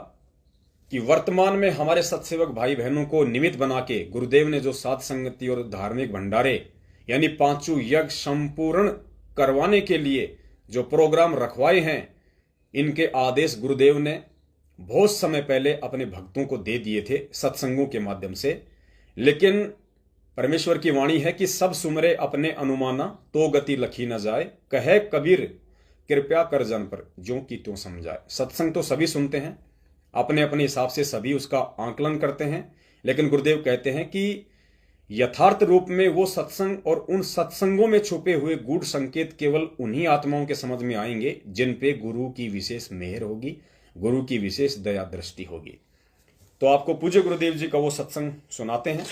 कि वर्तमान में हमारे सत्सेवक भाई बहनों को निमित्त बना के गुरुदेव ने जो सात संगति और धार्मिक भंडारे यानी 5 यज्ञ संपूर्ण करवाने के लिए जो प्रोग्राम रखवाए हैं, इनके आदेश गुरुदेव ने बहुत समय पहले अपने भक्तों को दे दिए थे सत्संगों के माध्यम से। लेकिन परमेश्वर की वाणी है कि सब सुमरे अपने अनुमाना, तो गति लखी न जाए, कहे कबीर कृपया कर जन पर, ज्यों की त्यों समझाए। सत्संग तो सभी सुनते हैं, अपने अपने हिसाब से सभी उसका आंकलन करते हैं, लेकिन गुरुदेव कहते हैं कि यथार्थ रूप में वो सत्संग और उन सत्संगों में छुपे हुए गूढ़ संकेत केवल उन्हीं आत्माओं के समझ में आएंगे जिन पे गुरु की विशेष मेहर होगी, गुरु की विशेष दया दृष्टि होगी। तो आपको पूज्य गुरुदेव जी का वो सत्संग सुनाते हैं,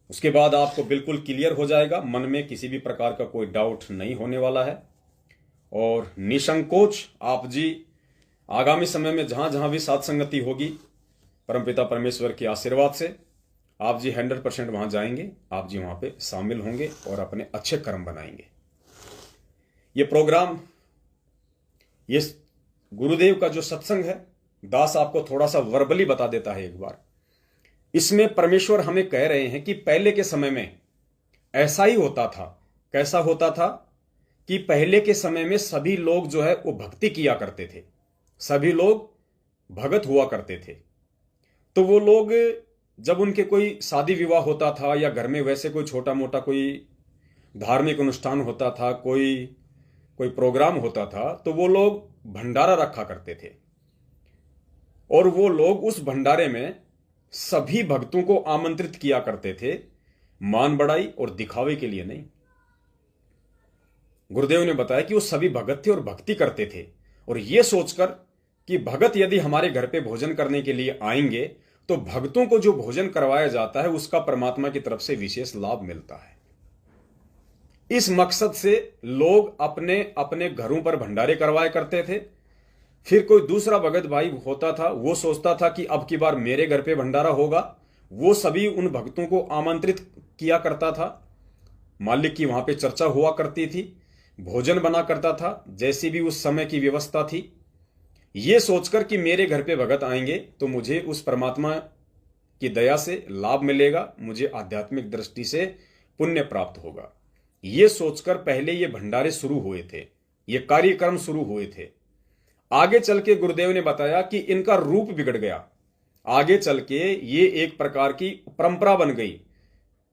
उसके बाद आपको बिल्कुल क्लियर हो जाएगा, मन में किसी भी प्रकार का कोई डाउट नहीं होने वाला है। और निसंकोच आप जी आगामी समय में जहां जहां भी सत्संगति होगी, परमपिता परमेश्वर के आशीर्वाद से आप जी 100% वहां जाएंगे, आप जी वहां पे शामिल होंगे और अपने अच्छे कर्म बनाएंगे। ये प्रोग्राम, ये गुरुदेव का जो सत्संग है, दास आपको थोड़ा सा वर्बली बता देता है एक बार। इसमें परमेश्वर हमें कह रहे हैं कि पहले के समय में ऐसा ही होता था। कैसा होता था कि पहले के समय में सभी लोग जो है वो भक्ति किया करते थे, सभी लोग भगत हुआ करते थे। तो वो लोग जब उनके कोई शादी विवाह होता था या घर में वैसे कोई छोटा मोटा कोई धार्मिक अनुष्ठान होता था, कोई प्रोग्राम होता था, तो वो लोग भंडारा रखा करते थे और वो लोग उस भंडारे में सभी भक्तों को आमंत्रित किया करते थे, मान बढ़ाई और दिखावे के लिए नहीं। गुरुदेव ने बताया कि वो सभी भगत थे और भक्ति करते थे, और ये सोचकर कि भगत यदि हमारे घर पे भोजन करने के लिए आएंगे तो भक्तों को जो भोजन करवाया जाता है उसका परमात्मा की तरफ से विशेष लाभ मिलता है। इस मकसद से लोग अपने अपने घरों पर भंडारे करवाया करते थे फिर कोई दूसरा भगत भाई होता था, वो सोचता था कि अब की बार मेरे घर पे भंडारा होगा। वो सभी उन भक्तों को आमंत्रित किया करता था। मालिक की वहां पे चर्चा हुआ करती थी, भोजन बना करता था, जैसी भी उस समय की व्यवस्था थी। ये सोचकर कि मेरे घर पे भगत आएंगे तो मुझे उस परमात्मा की दया से लाभ मिलेगा, मुझे आध्यात्मिक दृष्टि से पुण्य प्राप्त होगा। ये सोचकर पहले ये भंडारे शुरू हुए थे, ये कार्यक्रम शुरू हुए थे। आगे चल के गुरुदेव ने बताया कि इनका रूप बिगड़ गया। आगे चल के ये एक प्रकार की परंपरा बन गई।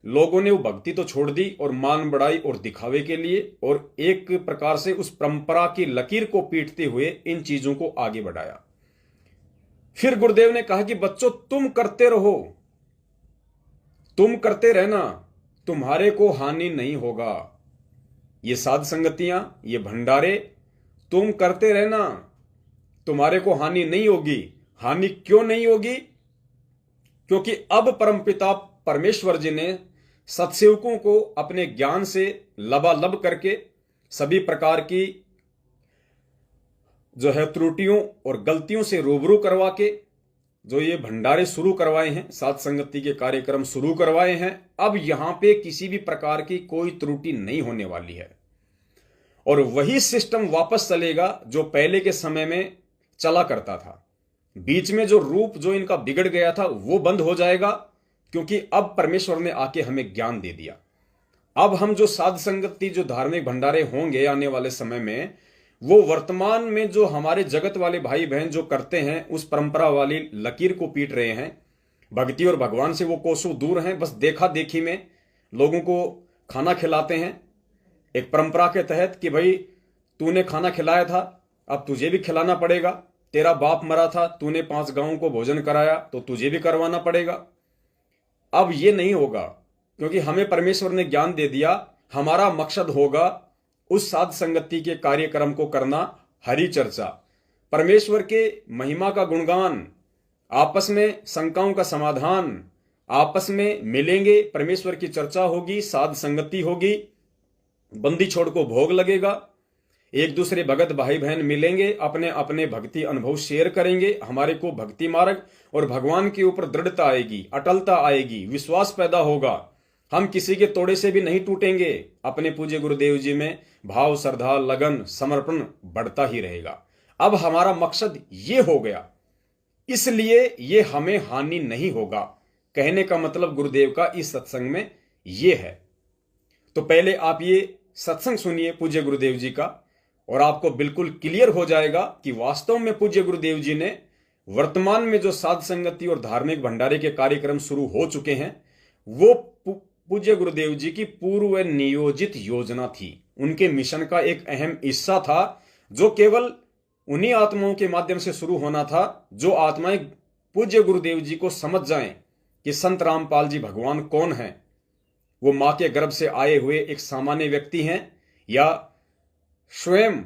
लोगों ने वो भक्ति तो छोड़ दी और मान बढ़ाई और दिखावे के लिए, और एक प्रकार से उस परंपरा की लकीर को पीटते हुए इन चीजों को आगे बढ़ाया। फिर गुरुदेव ने कहा कि बच्चों तुम करते रहो, तुम करते रहना, तुम्हारे को हानि नहीं होगा। ये साध संगतियां, ये भंडारे तुम करते रहना, तुम्हारे को हानि नहीं होगी। हानि क्यों नहीं होगी? क्योंकि अब परमपिता परमेश्वर जी ने सत्सेवकों को अपने ज्ञान से लबालब करके सभी प्रकार की जो है त्रुटियों और गलतियों से रूबरू करवा के जो ये भंडारे शुरू करवाए हैं, साध संगति के कार्यक्रम शुरू करवाए हैं, अब यहां पे किसी भी प्रकार की कोई त्रुटि नहीं होने वाली है। और वही सिस्टम वापस चलेगा जो पहले के समय में चला करता था। बीच में जो रूप जो इनका बिगड़ गया था वो बंद हो जाएगा, क्योंकि अब परमेश्वर ने आके हमें ज्ञान दे दिया। अब हम जो साध संगति जो धार्मिक भंडारे होंगे आने वाले समय में, वो वर्तमान में जो हमारे जगत वाले भाई बहन जो करते हैं उस परंपरा वाली लकीर को पीट रहे हैं। भक्ति और भगवान से वो कोसों दूर हैं, बस देखा देखी में लोगों को खाना खिलाते हैं एक परंपरा के तहत कि भाई तूने खाना खिलाया था, अब तुझे भी खिलाना पड़ेगा। तेरा बाप मरा था, तूने 5 गांवों को भोजन कराया, तो तुझे भी करवाना पड़ेगा। अब ये नहीं होगा, क्योंकि हमें परमेश्वर ने ज्ञान दे दिया। हमारा मकसद होगा उस साध संगति के कार्यक्रम को करना, हरि चर्चा, परमेश्वर के महिमा का गुणगान, आपस में शंकाओं का समाधान, आपस में मिलेंगे, परमेश्वर की चर्चा होगी, साध संगति होगी, बंदी छोड़ को भोग लगेगा, एक दूसरे भगत भाई बहन मिलेंगे, अपने अपने भक्ति अनुभव शेयर करेंगे। हमारे को भक्ति मार्ग और भगवान के ऊपर दृढ़ता आएगी, अटलता आएगी, विश्वास पैदा होगा। हम किसी के तोड़े से भी नहीं टूटेंगे। अपने पूज्य गुरुदेव जी में भाव, श्रद्धा, लगन, समर्पण बढ़ता ही रहेगा। अब हमारा मकसद ये हो गया, इसलिए ये हमें हानि नहीं होगा। कहने का मतलब गुरुदेव का इस सत्संग में ये है। तो पहले आप ये सत्संग सुनिए पूज्य गुरुदेव जी का, और आपको बिल्कुल क्लियर हो जाएगा कि वास्तव में पूज्य गुरुदेव जी ने वर्तमान में जो साध संगति और धार्मिक भंडारे के कार्यक्रम शुरू हो चुके हैं, वो पूज्य गुरुदेव जी की पूर्व नियोजित योजना थी। उनके मिशन का एक अहम हिस्सा था, जो केवल उन्हीं आत्माओं के माध्यम से शुरू होना था जो आत्माएं पूज्य गुरुदेव जी को समझ जाएं कि संत रामपाल जी भगवान कौन है। वो मां के गर्भ से आए हुए एक सामान्य व्यक्ति हैं, या स्वयं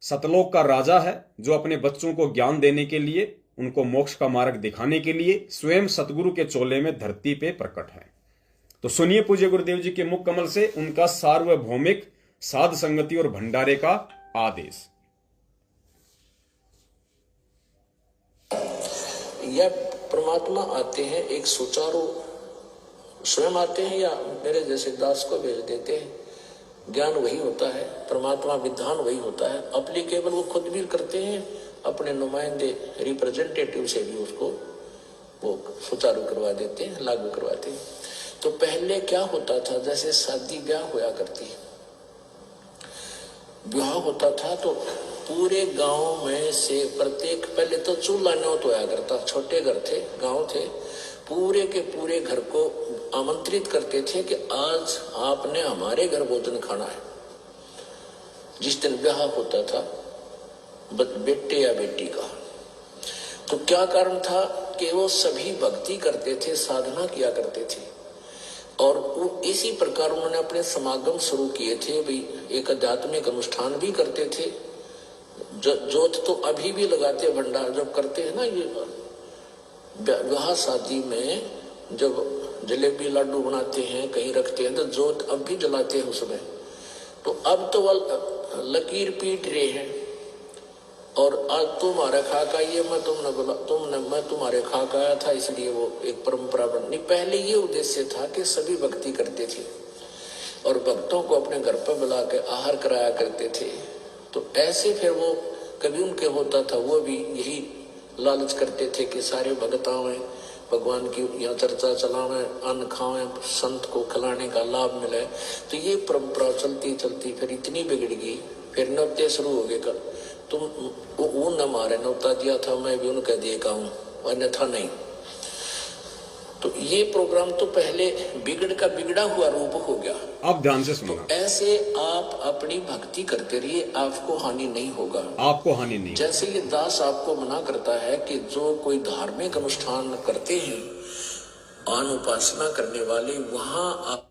सतलोक का राजा है, जो अपने बच्चों को ज्ञान देने के लिए, उनको मोक्ष का मार्ग दिखाने के लिए स्वयं सतगुरु के चोले में धरती पे प्रकट है। तो सुनिए पूज्य गुरुदेव जी के मुख कमल से उनका सार्वभौमिक साध संगति और भंडारे का आदेश। या परमात्मा आते हैं एक सुचारू, स्वयं आते हैं या मेरे जैसे दास को भेज देते हैं। ज्ञान वही होता है, परमात्मा विधान वही होता है। अप्लीकेबल वो खुद भी करते हैं, अपने नुमाइंदे रिप्रेजेंटेटिव से भी उसको वो सुचारू करवा देते हैं, लागू करवाते हैं। तो पहले क्या होता था, जैसे शादी ब्याह होया करती, ब्याह होता था तो पूरे गांव में से प्रत्येक, पहले तो चूल्हा न्योत होया करता, छोटे घर थे, गांव थे, पूरे के पूरे घर को आमंत्रित करते थे कि आज आपने हमारे घर भोजन खाना है। जिस दिन ब्याह होता था बेटे या बेटी का, तो क्या कारण था कि वो सभी भक्ति करते थे, साधना किया करते थे, और इसी प्रकार उन्होंने अपने समागम शुरू किए थे। भाई एक आध्यात्मिक अनुष्ठान भी करते थे, जोत तो अभी भी लगाते, भंडार जब करते हैं ना, ये विवाह शादी में जब जलेबी लाडू बनाते हैं, कहीं रखते हैं, तो जोत अब भी जलाते हैं उसमें। तो अब तो वह लकीर पीट रहे हैं, और आज तुम्हारे खा का ये मैं मैं तुम्हारे खा का आया था, इसलिए वो एक परंपरा बनी। पहले ये उद्देश्य था कि सभी भक्ति करते थे और भक्तों को अपने घर पर बुला के आहार कराया करते थे। तो ऐसे फिर वो कभी उनके होता था, वो भी यही लालच करते थे कि सारे भक्त आवे, भगवान की यहाँ चर्चा चलावे, अन्न खावे, संत को खिलाने का लाभ मिले। तो ये परंपरा चलती चलती फिर इतनी बिगड़ गई, फिर नौते शुरू हो गए। कल तुम वो न मारे, नौता दिया था मैं भी उनका देगा हूँ, अन्यथा नहीं। तो ये प्रोग्राम तो पहले बिगड़ का बिगड़ा हुआ रूप हो गया। आप ध्यान से सुनना। तो ऐसे आप अपनी भक्ति करते रहिए, आपको हानि नहीं होगा। आपको हानि नहीं। जैसे ये दास आपको मना करता है कि जो कोई धार्मिक अनुष्ठान करते हैं, आन उपासना करने वाले, वहां आप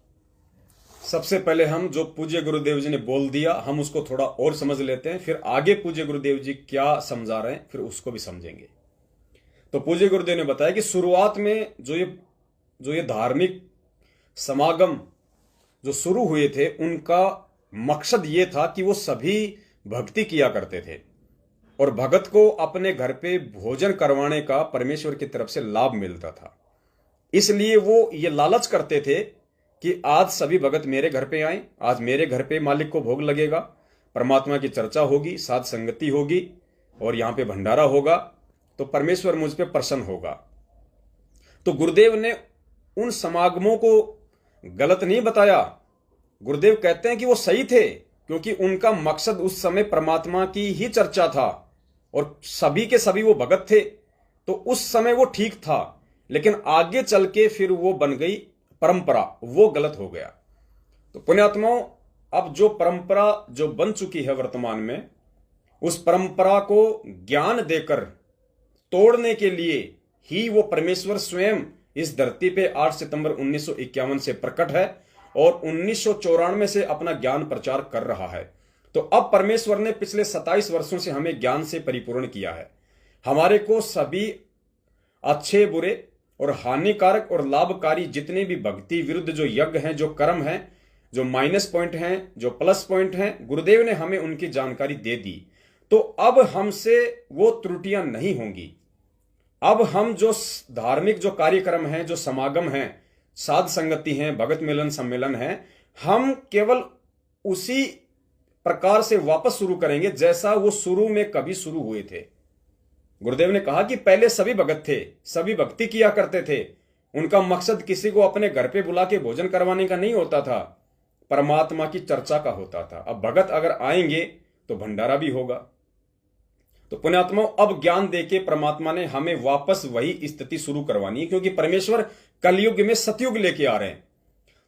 सबसे पहले हम जो पूज्य गुरुदेव जी ने बोल दिया हम उसको थोड़ा और समझ लेते हैं, फिर आगे पूज्य गुरुदेव जी क्या समझा रहे हैं फिर उसको भी समझेंगे। तो पूज्य गुरुदेव ने बताया कि शुरुआत में जो ये धार्मिक समागम जो शुरू हुए थे, उनका मकसद ये था कि वो सभी भक्ति किया करते थे और भगत को अपने घर पे भोजन करवाने का परमेश्वर की तरफ से लाभ मिलता था। इसलिए वो ये लालच करते थे कि आज सभी भगत मेरे घर पे आए, आज मेरे घर पे मालिक को भोग लगेगा, परमात्मा की चर्चा होगी, साध संगति होगी और यहाँ पे भंडारा होगा, तो परमेश्वर मुझ पे प्रसन्न होगा। तो गुरुदेव ने उन समागमों को गलत नहीं बताया। गुरुदेव कहते हैं कि वो सही थे, क्योंकि उनका मकसद उस समय परमात्मा की ही चर्चा था और सभी के सभी वो भगत थे, तो उस समय वो ठीक था। लेकिन आगे चल के फिर वो बन गई परंपरा, वो गलत हो गया। तो पुण्यात्माओं, अब जो परंपरा जो बन चुकी है वर्तमान में, उस परंपरा को ज्ञान देकर तोड़ने के लिए ही वो परमेश्वर स्वयं इस धरती पे 8 सितंबर 1951 से प्रकट है और 1994 से अपना ज्ञान प्रचार कर रहा है। तो अब परमेश्वर ने पिछले 27 वर्षों से हमें ज्ञान से परिपूर्ण किया है। हमारे को सभी अच्छे बुरे और हानिकारक और लाभकारी जितने भी भक्ति विरुद्ध जो यज्ञ हैं, जो कर्म हैं, जो माइनस पॉइंट हैं, जो प्लस पॉइंट हैं, गुरुदेव ने हमें उनकी जानकारी दे दी। तो अब हमसे वो त्रुटियां नहीं होंगी। अब हम जो धार्मिक जो कार्यक्रम हैं, जो समागम हैं, साध संगति हैं, भगत मिलन सम्मेलन हैं, हम केवल उसी प्रकार से वापस शुरू करेंगे जैसा वो शुरू में कभी शुरू हुए थे। गुरुदेव ने कहा कि पहले सभी भगत थे, सभी भक्ति किया करते थे, उनका मकसद किसी को अपने घर पे बुला के भोजन करवाने का नहीं होता था, परमात्मा की चर्चा का होता था। अब भगत अगर आएंगे तो भंडारा भी होगा। तो पुण्यात्माओं, अब ज्ञान देके परमात्मा ने हमें वापस वही स्थिति शुरू करवानी है, क्योंकि परमेश्वर कलयुग में सतयुग लेके आ रहे हैं।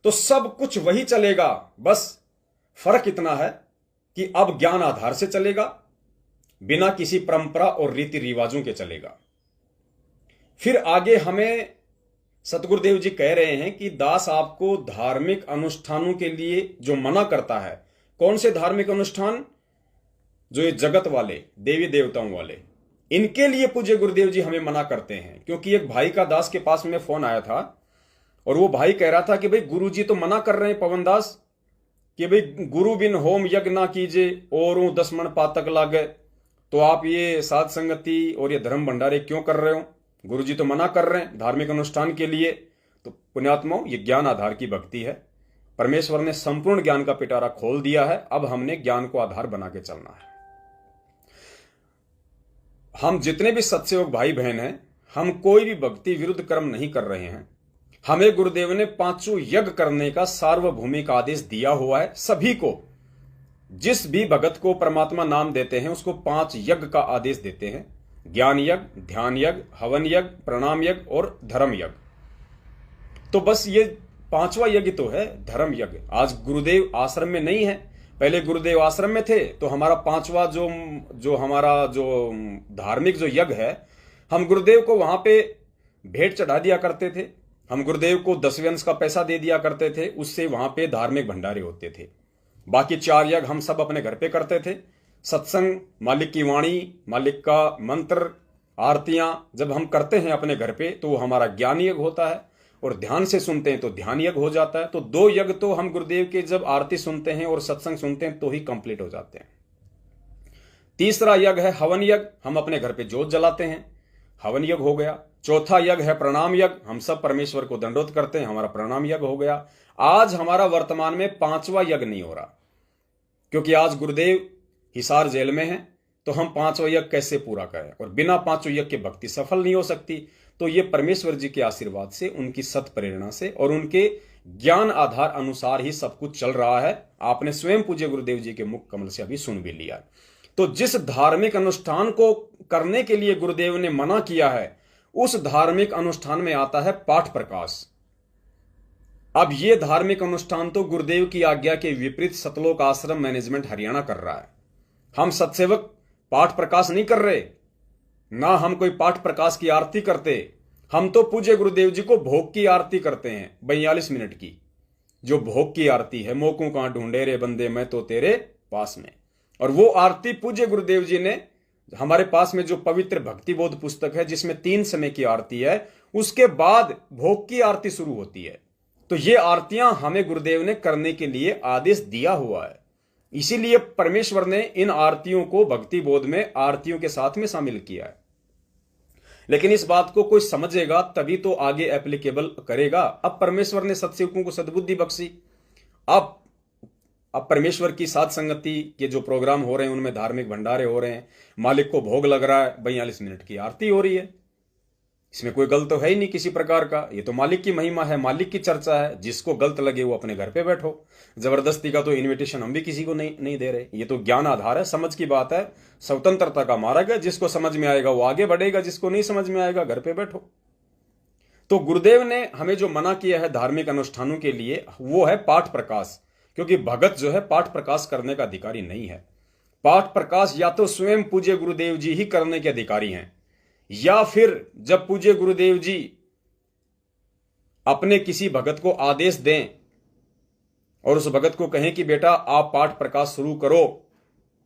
तो सब कुछ वही चलेगा, बस फर्क इतना है कि अब ज्ञान आधार से चलेगा, बिना किसी परंपरा और रीति रिवाजों के चलेगा। फिर आगे हमें सतगुरुदेव जी कह रहे हैं कि दास आपको धार्मिक अनुष्ठानों के लिए जो मना करता है, कौन से धार्मिक अनुष्ठान? जो ये जगत वाले देवी देवताओं वाले, इनके लिए पूज्य गुरुदेव जी हमें मना करते हैं। क्योंकि एक भाई का दास के पास में फोन आया था और वो भाई कह रहा था कि भाई गुरु जी तो मना कर रहे हैं पवन दास कि भाई गुरु बिन होम यज्ञ ना कीजिए और 10 मन पातक लागे, तो आप ये साध संगति और ये धर्म भंडारे क्यों कर रहे हो? गुरु जी तो मना कर रहे हैं धार्मिक अनुष्ठान के लिए। तो पुण्यात्माओं, ये ज्ञान आधार की भक्ति है। परमेश्वर ने संपूर्ण ज्ञान का पिटारा खोल दिया है, अब हमने ज्ञान को आधार बना के चलना है। हम जितने भी सत्सेवक भाई बहन हैं, हम कोई भी भक्ति विरुद्ध कर्म नहीं कर रहे हैं। हमें गुरुदेव ने 5 यज्ञ करने का सार्वभौमिक आदेश दिया हुआ है। सभी को, जिस भी भगत को परमात्मा नाम देते हैं उसको 5 यज्ञ का आदेश देते हैं। ज्ञान यज्ञ, ध्यान यज्ञ, हवन यज्ञ, प्रणाम यज्ञ और धर्म यज्ञ। तो बस ये 5वां यज्ञ तो है धर्म यज्ञ। आज गुरुदेव आश्रम में नहीं है, पहले गुरुदेव आश्रम में थे, तो हमारा 5वां जो हमारा जो धार्मिक जो यज्ञ है, हम गुरुदेव को वहां पे भेंट चढ़ा दिया करते थे। हम गुरुदेव को 10वें अंश का पैसा दे दिया करते थे, उससे वहां पे धार्मिक भंडारे होते थे। बाकी 4 यज्ञ हम सब अपने घर पे करते थे। सत्संग, मालिक की वाणी, मालिक का मंत्र, आरतियां जब हम करते हैं अपने घर पे तो हमारा ज्ञान यज्ञ होता है, और ध्यान से सुनते हैं तो ध्यान यज्ञ हो जाता है। तो 2 यज्ञ तो हम गुरुदेव के जब आरती सुनते हैं और सत्संग सुनते हैं तो ही कंप्लीट हो जाते हैं। तीसरा यज्ञ है हवन यज्ञ, हम अपने घर पे जोत जलाते हैं, हवन यज्ञ हो गया। चौथा यज्ञ है प्रणाम यज्ञ, हम सब परमेश्वर को दंडोत करते हैं, हमारा प्रणाम यज्ञ हो गया। आज हमारा वर्तमान में पांचवा यज्ञ नहीं हो रहा, क्योंकि आज गुरुदेव हिसार जेल में हैं, तो हम पांचवा यज्ञ कैसे पूरा करें, और बिना पांचों यज्ञ के भक्ति सफल नहीं हो सकती। तो ये परमेश्वर जी के आशीर्वाद से, उनकी सत प्रेरणा से और उनके ज्ञान आधार अनुसार ही सब कुछ चल रहा है। आपने स्वयं पूज्य गुरुदेव जी के मुख कमल से अभी सुन भी लिया। तो जिस धार्मिक अनुष्ठान को करने के लिए गुरुदेव ने मना किया है, उस धार्मिक अनुष्ठान में आता है पाठ प्रकाश। अब ये धार्मिक अनुष्ठान तो गुरुदेव की आज्ञा के विपरीत सतलोक आश्रम मैनेजमेंट हरियाणा कर रहा है। हम सत्सेवक पाठ प्रकाश नहीं कर रहे, ना हम कोई पाठ प्रकाश की आरती करते। हम तो पूज्य गुरुदेव जी को भोग की आरती करते हैं 42 मिनट की, जो भोग की आरती है, मोकू कहां ढूंढे रे बंदे मैं तो तेरे पास में। और वो आरती पूज्य गुरुदेव जी ने हमारे पास में जो पवित्र भक्ति बोध पुस्तक है, जिसमें 3 समय की आरती है, उसके बाद भोग की आरती शुरू होती है। तो ये आरतियां हमें गुरुदेव ने करने के लिए आदेश दिया हुआ है। इसीलिए परमेश्वर ने इन आरतियों को भक्ति बोध में आरतियों के साथ में शामिल किया है। लेकिन इस बात को कोई समझेगा तभी तो आगे एप्लीकेबल करेगा। अब परमेश्वर ने सत्सेवकों को सद्बुद्धि बख्शी। अब परमेश्वर की साथ संगति के जो प्रोग्राम हो रहे हैं, उनमें धार्मिक भंडारे हो रहे हैं, मालिक को भोग लग रहा है, 42 मिनट की आरती हो रही है। इसमें कोई गलत तो है ही नहीं किसी प्रकार का। ये तो मालिक की महिमा है, मालिक की चर्चा है। जिसको गलत लगे वो अपने घर पे बैठो। जबरदस्ती का तो इनविटेशन हम भी किसी को नहीं दे रहे। ये तो ज्ञान आधार है, समझ की बात है, स्वतंत्रता का मार्ग है। जिसको समझ में आएगा वो आगे बढ़ेगा, जिसको नहीं समझ में आएगा घर पे बैठो। तो गुरुदेव ने हमें जो मना किया है धार्मिक अनुष्ठानों के लिए, वो है पाठ प्रकाश। क्योंकि भगत जो है पाठ प्रकाश करने का अधिकारी नहीं है। पाठ प्रकाश या तो स्वयं पूज्य गुरुदेव जी ही करने के अधिकारी हैं, या फिर जब पूज्य गुरुदेव जी अपने किसी भगत को आदेश दें और उस भगत को कहें कि बेटा आप पाठ प्रकाश शुरू करो,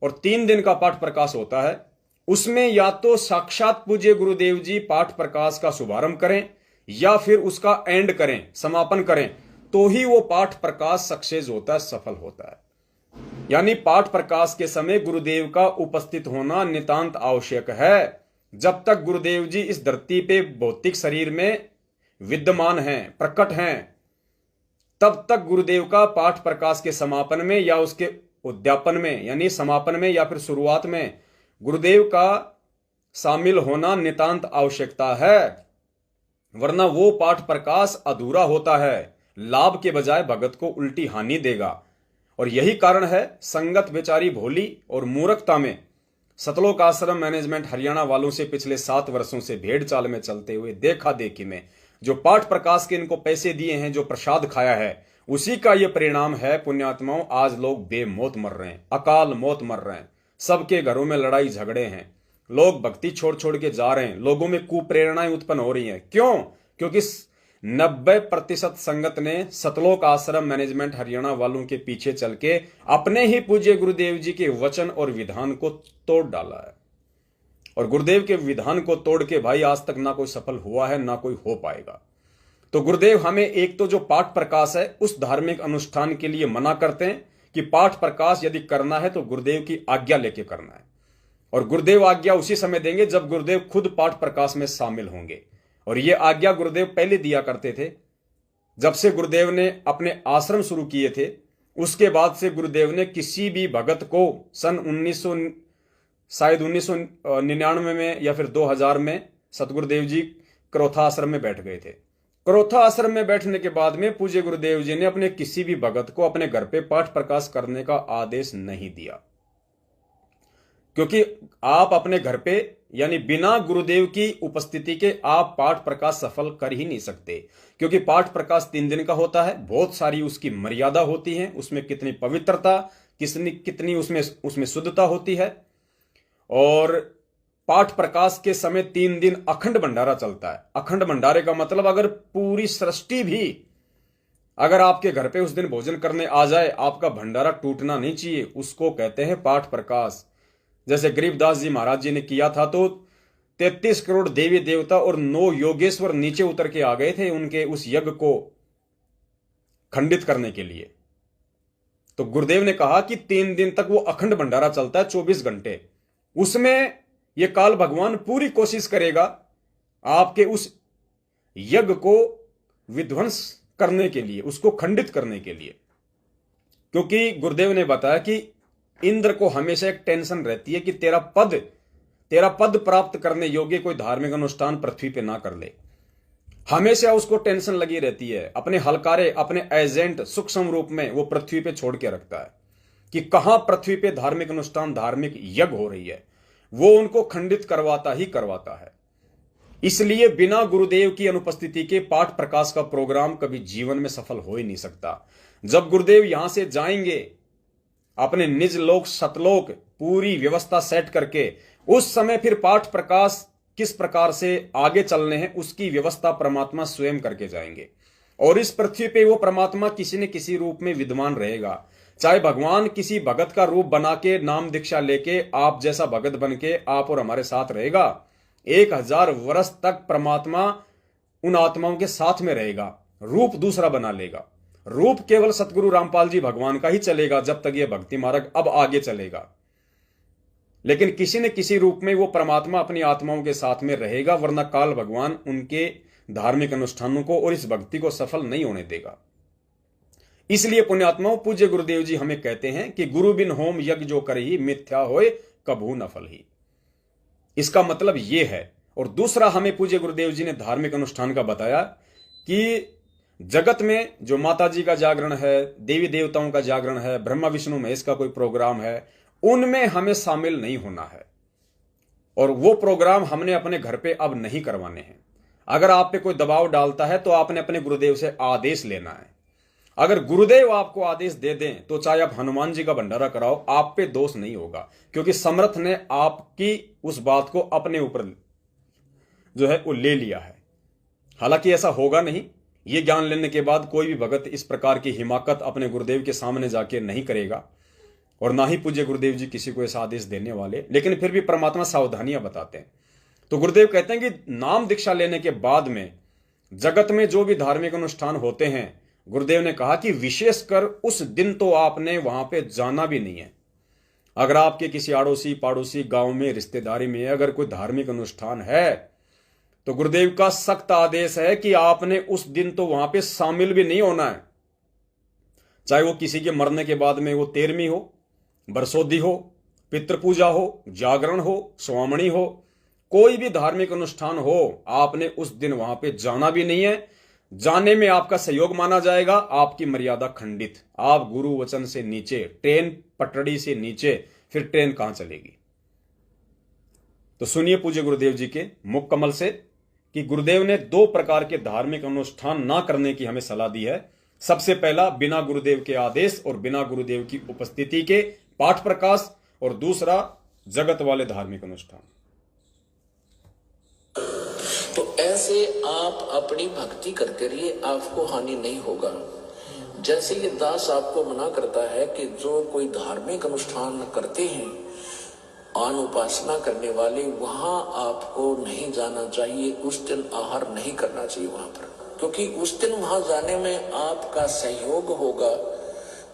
और 3 दिन का पाठ प्रकाश होता है, उसमें या तो साक्षात पूज्य गुरुदेव जी पाठ प्रकाश का शुभारंभ करें या फिर उसका एंड करें, समापन करें, तो ही वो पाठ प्रकाश सक्सेस होता है, सफल होता है। यानी पाठ प्रकाश के समय गुरुदेव का उपस्थित होना नितांत आवश्यक है। जब तक गुरुदेव जी इस धरती पे भौतिक शरीर में विद्यमान हैं, प्रकट हैं, तब तक गुरुदेव का पाठ प्रकाश के समापन में या उसके उद्यापन में, यानी समापन में या फिर शुरुआत में, गुरुदेव का शामिल होना नितांत आवश्यकता है। वरना वो पाठ प्रकाश अधूरा होता है, लाभ के बजाय भगत को उल्टी हानि देगा। और यही कारण है संगत बेचारी भोली और मूर्खता में सतलोक आश्रम मैनेजमेंट हरियाणा वालों से पिछले 7 वर्षों से भेड़ चाल में चलते हुए देखा देखी में जो पाठ प्रकाश के इनको पैसे दिए हैं, जो प्रसाद खाया है, उसी का यह परिणाम है पुण्यात्माओं। आज लोग बेमौत मर रहे हैं, अकाल मौत मर रहे हैं, सबके घरों में लड़ाई झगड़े हैं, लोग भक्ति छोड़ छोड़ के जा रहे हैं, लोगों में कुप्रेरणाएं उत्पन्न हो रही हैं। क्यों? क्योंकि 90% संगत ने सतलोक आश्रम मैनेजमेंट हरियाणा वालों के पीछे चल के अपने ही पूज्य गुरुदेव जी के वचन और विधान को तोड़ डाला है। और गुरुदेव के विधान को तोड़ के भाई आज तक ना कोई सफल हुआ है, ना कोई हो पाएगा। तो गुरुदेव हमें एक तो जो पाठ प्रकाश है उस धार्मिक अनुष्ठान के लिए मना करते हैं कि पाठ प्रकाश यदि करना है तो गुरुदेव की आज्ञा लेके करना है। और गुरुदेव आज्ञा उसी समय देंगे जब गुरुदेव खुद पाठ प्रकाश में शामिल होंगे। और यह आज्ञा गुरुदेव पहले दिया करते थे। जब से गुरुदेव ने अपने आश्रम शुरू किए थे, उसके बाद से गुरुदेव ने किसी भी भगत को सन 1999 में या फिर 2000 में सतगुरुदेव जी करोथा आश्रम में बैठ गए थे। करोथा आश्रम में बैठने के बाद में पूज्य गुरुदेव जी ने अपने किसी भी भगत को अपने घर पे पाठ प्रकाश करने का आदेश नहीं दिया, क्योंकि आप अपने घर पे यानी बिना गुरुदेव की उपस्थिति के आप पाठ प्रकाश सफल कर ही नहीं सकते। क्योंकि पाठ प्रकाश 3 दिन का होता है, बहुत सारी उसकी मर्यादा होती है, उसमें कितनी पवित्रता, कितनी उसमें शुद्धता होती है। और पाठ प्रकाश के समय 3 दिन अखंड भंडारा चलता है। अखंड भंडारे का मतलब अगर पूरी सृष्टि भी अगर आपके घर पे उस दिन भोजन करने आ जाए, आपका भंडारा टूटना नहीं चाहिए, उसको कहते हैं पाठ प्रकाश। जैसे गरीबदास जी महाराज जी ने किया था, तो 33 करोड़ देवी देवता और 9 योगेश्वर नीचे उतर के आ गए थे उनके उस यज्ञ को खंडित करने के लिए। तो गुरुदेव ने कहा कि 3 दिन तक वो अखंड भंडारा चलता है, 24 घंटे। उसमें यह काल भगवान पूरी कोशिश करेगा आपके उस यज्ञ को विध्वंस करने के लिए, उसको खंडित करने के लिए। क्योंकि गुरुदेव ने बताया कि इंद्र को हमेशा एक टेंशन रहती है कि तेरा पद प्राप्त करने योग्य कोई धार्मिक अनुष्ठान पृथ्वी पे ना कर ले। हमेशा उसको टेंशन लगी रहती है, अपने हलकारे, अपने एजेंट सूक्ष्म रूप में वो पृथ्वी पे छोड़ के रखता है कि कहां पृथ्वी पे धार्मिक अनुष्ठान, धार्मिक यज्ञ हो रही है, वो उनको खंडित करवाता ही करवाता है। इसलिए बिना गुरुदेव की अनुपस्थिति के पाठ प्रकाश का प्रोग्राम कभी जीवन में सफल हो ही नहीं सकता। जब गुरुदेव यहां से जाएंगे अपने निज लोक सतलोक, पूरी व्यवस्था सेट करके, उस समय फिर पाठ प्रकाश किस प्रकार से आगे चलने हैं उसकी व्यवस्था परमात्मा स्वयं करके जाएंगे। और इस पृथ्वी पे वो परमात्मा किसी न किसी रूप में विद्यमान रहेगा। चाहे भगवान किसी भगत का रूप बना के, नाम दीक्षा लेके, आप जैसा भगत बन के आप और हमारे साथ रहेगा। 1000 वर्ष तक परमात्मा उन आत्माओं के साथ में रहेगा, रूप दूसरा बना लेगा। रूप केवल सतगुरु रामपाल जी भगवान का ही चलेगा जब तक यह भक्ति मार्ग अब आगे चलेगा। लेकिन किसी न किसी रूप में वो परमात्मा अपनी आत्माओं के साथ में रहेगा, वरना काल भगवान उनके धार्मिक अनुष्ठानों को और इस भक्ति को सफल नहीं होने देगा। इसलिए पुण्यात्माओं, पूज्य गुरुदेव जी हमें कहते हैं कि गुरु बिन होम यज्ञ जो करे ही मिथ्या होए कभू न फल ही। इसका मतलब यह है। और दूसरा हमें पूज्य गुरुदेव जी ने धार्मिक अनुष्ठान का बताया कि जगत में जो माता जी का जागरण है, देवी देवताओं का जागरण है, ब्रह्मा विष्णु महेश का कोई प्रोग्राम है, उनमें हमें शामिल नहीं होना है। और वो प्रोग्राम हमने अपने घर पे अब नहीं करवाने हैं। अगर आप पे कोई दबाव डालता है तो आपने अपने गुरुदेव से आदेश लेना है। अगर गुरुदेव आपको आदेश दे दें तो चाहे आप हनुमान जी का भंडारा कराओ, आप पे दोष नहीं होगा, क्योंकि समर्थ ने आपकी उस बात को अपने ऊपर जो है वो ले लिया है। हालांकि ऐसा होगा नहीं। ये ज्ञान लेने के बाद कोई भी भगत इस प्रकार की हिमाकत अपने गुरुदेव के सामने जाके नहीं करेगा, और ना ही पूज्य गुरुदेव जी किसी को ऐसा आदेश देने वाले। लेकिन फिर भी परमात्मा सावधानियां बताते हैं। तो गुरुदेव कहते हैं कि नाम दीक्षा लेने के बाद में जगत में जो भी धार्मिक अनुष्ठान होते हैं, गुरुदेव ने कहा कि विशेषकर उस दिन तो आपने वहां पे जाना भी नहीं है। अगर आपके किसी आड़ोसी पाड़ोसी गांव में, रिश्तेदारी में अगर कोई धार्मिक अनुष्ठान है तो गुरुदेव का सख्त आदेश है कि आपने उस दिन तो वहां पे शामिल भी नहीं होना है। चाहे वो किसी के मरने के बाद में वो 13वीं हो, बरसोदी हो, पितृपूजा हो, जागरण हो, स्वामणी हो, कोई भी धार्मिक अनुष्ठान हो, आपने उस दिन वहां पे जाना भी नहीं है। जाने में आपका सहयोग माना जाएगा, आपकी मर्यादा खंडित। आप गुरु वचन से नीचे, ट्रेन पटड़ी से नीचे, फिर ट्रेन कहां चलेगी। तो सुनिए पूज्य गुरुदेव जी के मुख कमल से कि गुरुदेव ने 2 प्रकार के धार्मिक अनुष्ठान ना करने की हमें सलाह दी है। सबसे पहला, बिना गुरुदेव के आदेश और बिना गुरुदेव की उपस्थिति के पाठ प्रकाश, और दूसरा जगत वाले धार्मिक अनुष्ठान। तो ऐसे आप अपनी भक्ति करते रहिए, आपको हानि नहीं होगा। जैसे ये दास आपको मना करता है कि जो कोई धार्मिक अनुष्ठान करते हैं, आन उपासना करने वाले, वहां आपको नहीं जाना चाहिए। उस दिन आहार नहीं करना चाहिए वहां पर, क्योंकि उस दिन वहां जाने में आपका सहयोग होगा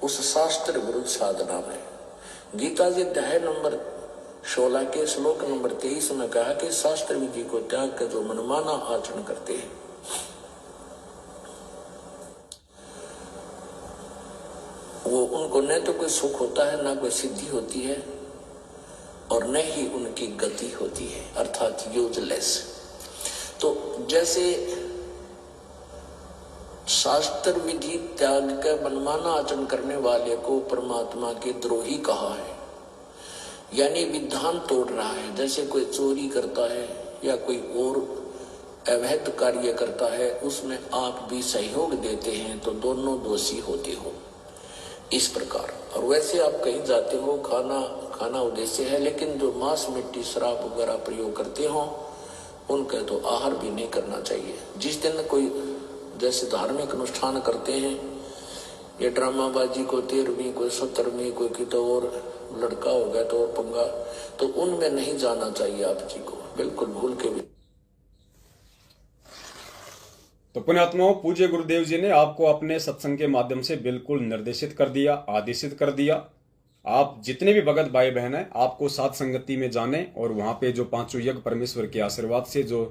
उस शास्त्र विरुद्ध साधना में। गीता जी अध्याय नंबर 16 के श्लोक नंबर 23 में कहा कि शास्त्र विधि को त्याग कर जो मनमाना आचरण करते हैं, वो उनको न तो कोई सुख होता है, ना कोई सिद्धि होती है, और न ही उनकी गति होती है, अर्थात यूजलेस। तो जैसे शास्त्र विधि त्याग कर मनमाना आचरण करने वाले को परमात्मा के द्रोही कहा है, यानी विधान तोड़ रहा है। जैसे कोई चोरी करता है या कोई और अवैध कार्य करता है, उसमें आप भी सहयोग देते हैं तो दोनों दोषी होते हो, इस प्रकार। और वैसे आप कहीं जाते हो, खाना उद्देश्य है, लेकिन जो मांस मिट्टी शराब वगैरह प्रयोग करते हो उनका तो आहार भी नहीं करना चाहिए। जिस दिन कोई जैसे धार्मिक अनुष्ठान करते हैं, ये ड्रामाबाजी को 13वीं, कोई 17वीं, कोई की तो और लड़का हो गया तो और पंगा, तो उनमें नहीं जाना चाहिए आप जी को, बिल्कुल भूल के भी। तो पुण्यात्माओं, पूज्य गुरुदेव जी ने आपको अपने सत्संग के माध्यम से बिल्कुल निर्देशित कर दिया, आदेशित कर दिया आप जितने भी भगत भाई बहन हैं, आपको सात संगति में जाने और वहां पे जो पांचों यज्ञ परमेश्वर के आशीर्वाद से जो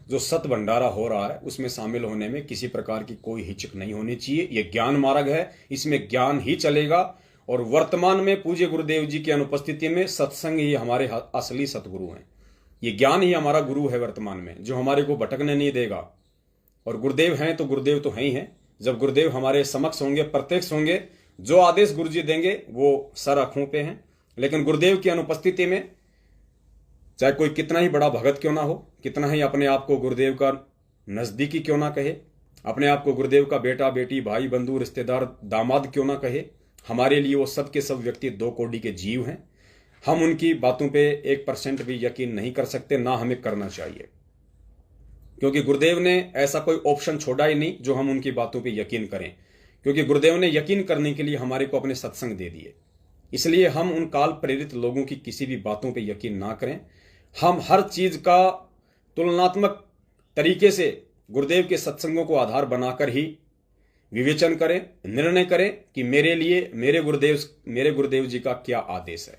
जो सत भंडारा हो रहा है उसमें शामिल होने में किसी प्रकार की कोई हिचक नहीं होनी चाहिए। यह ज्ञान मार्ग है, इसमें ज्ञान ही चलेगा। और वर्तमान में पूज्य गुरुदेव जी की अनुपस्थिति में सत्संग ही हमारे असली सतगुरु हैं। ये ज्ञान ही हमारा गुरु है वर्तमान में, जो हमारे को भटकने नहीं देगा। और गुरुदेव हैं तो गुरुदेव तो हैं ही हैं। जब गुरुदेव हमारे समक्ष होंगे, प्रत्यक्ष होंगे, जो आदेश गुरु जी देंगे वो सर आंखों पे हैं। लेकिन गुरुदेव की अनुपस्थिति में चाहे कोई कितना ही बड़ा भगत क्यों ना हो, कितना ही अपने आप को गुरुदेव का नजदीकी क्यों ना कहे, अपने आप को गुरुदेव का बेटा बेटी भाई बंधु रिश्तेदार दामाद क्यों ना कहे, हमारे लिए वो सब के सब व्यक्ति दो कोटि के जीव हैं। हम उनकी बातों पे 1% भी यकीन नहीं कर सकते, ना हमें करना चाहिए, क्योंकि गुरुदेव ने ऐसा कोई ऑप्शन छोड़ा ही नहीं जो हम उनकी बातों पे यकीन करें। क्योंकि गुरुदेव ने यकीन करने के लिए हमारे को अपने सत्संग दे दिए, इसलिए हम उन काल प्रेरित लोगों की किसी भी बातों पे यकीन ना करें। हम हर चीज का तुलनात्मक तरीके से गुरुदेव के सत्संगों को आधार बनाकर ही विवेचन करें, निर्णय करें कि मेरे लिए मेरे गुरुदेव जी का क्या आदेश है।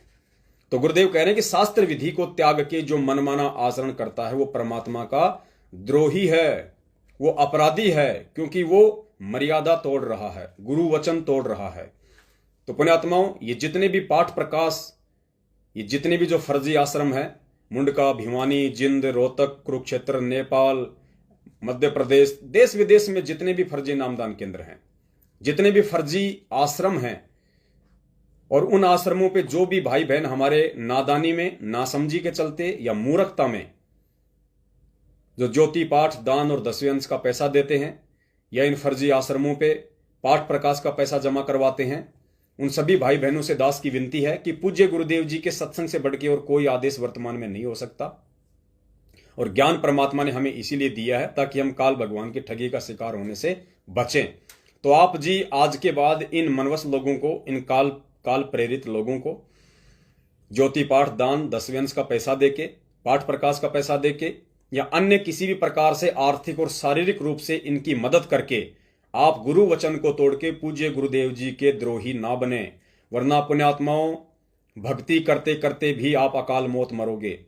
तो गुरुदेव कह रहे हैं कि शास्त्र विधि को त्याग के जो मनमाना आचरण करता है वो परमात्मा का द्रोही है, वो अपराधी है, क्योंकि वो मर्यादा तोड़ रहा है, गुरु वचन तोड़ रहा है। तो पुण्यात्माओं, ये जितने भी पाठ प्रकाश, ये जितने भी जो फर्जी आश्रम है, मुंडका, भिवानी, जिंद, रोहतक, कुरुक्षेत्र, नेपाल, मध्य प्रदेश, देश विदेश में जितने भी फर्जी नामदान केंद्र हैं, जितने भी फर्जी आश्रम हैं, और उन आश्रमों पे जो भी भाई बहन हमारे नादानी में, नासमझी के चलते या मूर्खता में जो ज्योति पाठ, दान और 10वें अंश का पैसा देते हैं, या इन फर्जी आश्रमों पे पाठ प्रकाश का पैसा जमा करवाते हैं, उन सभी भाई बहनों से दास की विनती है कि पूज्य गुरुदेव जी के सत्संग से बढ़ के और कोई आदेश वर्तमान में नहीं हो सकता। और ज्ञान परमात्मा ने हमें इसीलिए दिया है ताकि हम काल भगवान की ठगी का शिकार होने से बचें। तो आप जी आज के बाद इन मनवस लोगों को, इन काल प्रेरित लोगों को ज्योति पाठ, दान, 10वें अंश का पैसा देके, पाठ प्रकाश का पैसा देके, या अन्य किसी भी प्रकार से आर्थिक और शारीरिक रूप से इनकी मदद करके आप गुरु वचन को तोड़ के पूज्य गुरुदेव जी के द्रोही ना बने। वरना पुण्यात्माओं, भक्ति करते करते भी आप अकाल मौत मरोगे,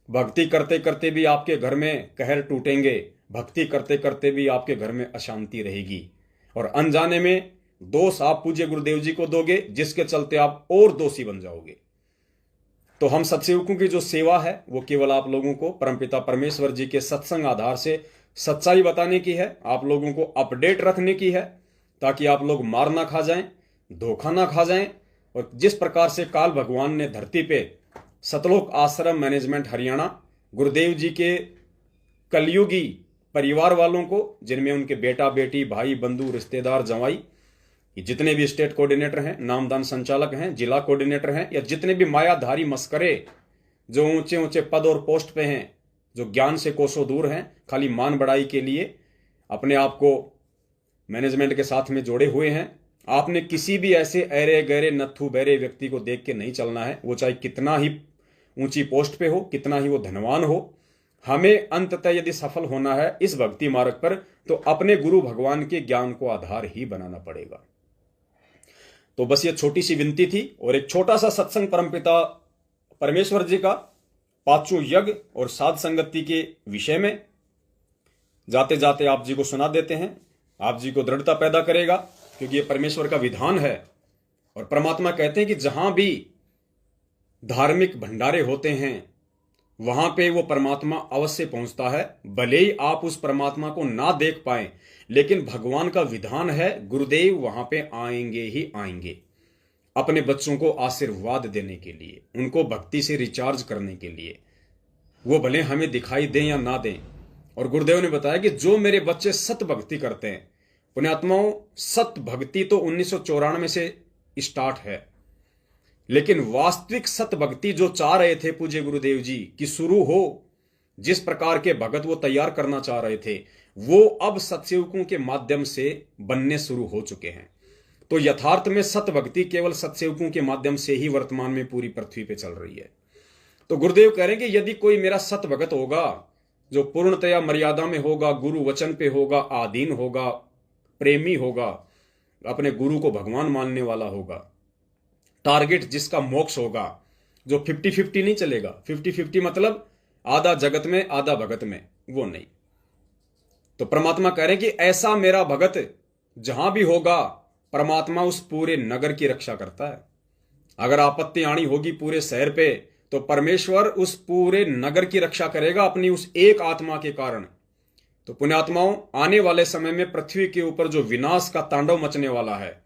भक्ति करते करते भी आपके घर में कहर टूटेंगे, भक्ति करते करते भी आपके घर में अशांति रहेगी, और अनजाने में दोष आप पूज्य गुरुदेव जी को दोगे, जिसके चलते आप और दोषी बन जाओगे। तो हम सत्सेवकों की जो सेवा है वो केवल आप लोगों को परमपिता परमेश्वर जी के सत्संग आधार से सच्चाई बताने की है, आप लोगों को अपडेट रखने की है, ताकि आप लोग मार ना खा जाएं, धोखा ना खा जाएं। और जिस प्रकार से काल भगवान ने धरती पे सतलोक आश्रम मैनेजमेंट हरियाणा गुरुदेव जी के कलयुगी परिवार वालों को, जिनमें उनके बेटा बेटी भाई बंधु रिश्तेदार जवाई, ये जितने भी स्टेट कोऑर्डिनेटर हैं, नामदान संचालक हैं, जिला कोऑर्डिनेटर हैं, या जितने भी मायाधारी मस्करे जो ऊंचे ऊंचे पद और पोस्ट पे हैं, जो ज्ञान से कोसों दूर हैं, खाली मान बढ़ाई के लिए अपने आप को मैनेजमेंट के साथ में जोड़े हुए हैं, आपने किसी भी ऐसे ऐरे गहरे नत्थु बहरे व्यक्ति को देख के नहीं चलना है। वो चाहे कितना ही ऊंची पोस्ट पे हो, कितना ही वो धनवान हो, हमें अंततः यदि सफल होना है इस भक्ति मार्ग पर, तो अपने गुरु भगवान के ज्ञान को आधार ही बनाना पड़ेगा। तो बस ये छोटी सी विनती थी और एक छोटा सा सत्संग परमपिता परमेश्वर जी का पांचों यज्ञ और साध संगति के विषय में जाते जाते आप जी को सुना देते हैं। आप जी को दृढ़ता पैदा करेगा, क्योंकि ये परमेश्वर का विधान है। और परमात्मा कहते हैं कि जहां भी धार्मिक भंडारे होते हैं वहां पे वो परमात्मा अवश्य पहुंचता है, भले ही आप उस परमात्मा को ना देख पाए, लेकिन भगवान का विधान है गुरुदेव वहां पे आएंगे ही आएंगे, अपने बच्चों को आशीर्वाद देने के लिए, उनको भक्ति से रिचार्ज करने के लिए। वो भले हमें दिखाई दें या ना दें। और गुरुदेव ने बताया कि जो मेरे बच्चे सत भक्ति करते हैं, पुण्यात्माओं, सत भक्ति तो 1994 से स्टार्ट है, लेकिन वास्तविक सत भक्ति जो चाह रहे थे पूज्य गुरुदेव जी की शुरू हो, जिस प्रकार के भगत वो तैयार करना चाह रहे थे, वो अब सत्सेवकों के माध्यम से बनने शुरू हो चुके हैं। तो यथार्थ में सत भक्ति केवल सत्सेवकों के माध्यम से ही वर्तमान में पूरी पृथ्वी पे चल रही है। तो गुरुदेव कह रहे हैं कि यदि कोई मेरा सत भगत होगा, जो पूर्णतया मर्यादा में होगा, गुरु वचन पे होगा, आधीन होगा, प्रेमी होगा, अपने गुरु को भगवान मानने वाला होगा, टारगेट जिसका मोक्ष होगा, जो 50-50 नहीं चलेगा। 50-50 मतलब आधा जगत में आधा भगत में, वो नहीं। तो परमात्मा कह रहे हैं कि ऐसा मेरा भगत जहां भी होगा, परमात्मा उस पूरे नगर की रक्षा करता है। अगर आपत्ति आनी होगी पूरे शहर पे, तो परमेश्वर उस पूरे नगर की रक्षा करेगा अपनी उस एक आत्मा के कारण। तो पुण्यात्माओं, आने वाले समय में पृथ्वी के ऊपर जो विनाश का तांडव मचने वाला है,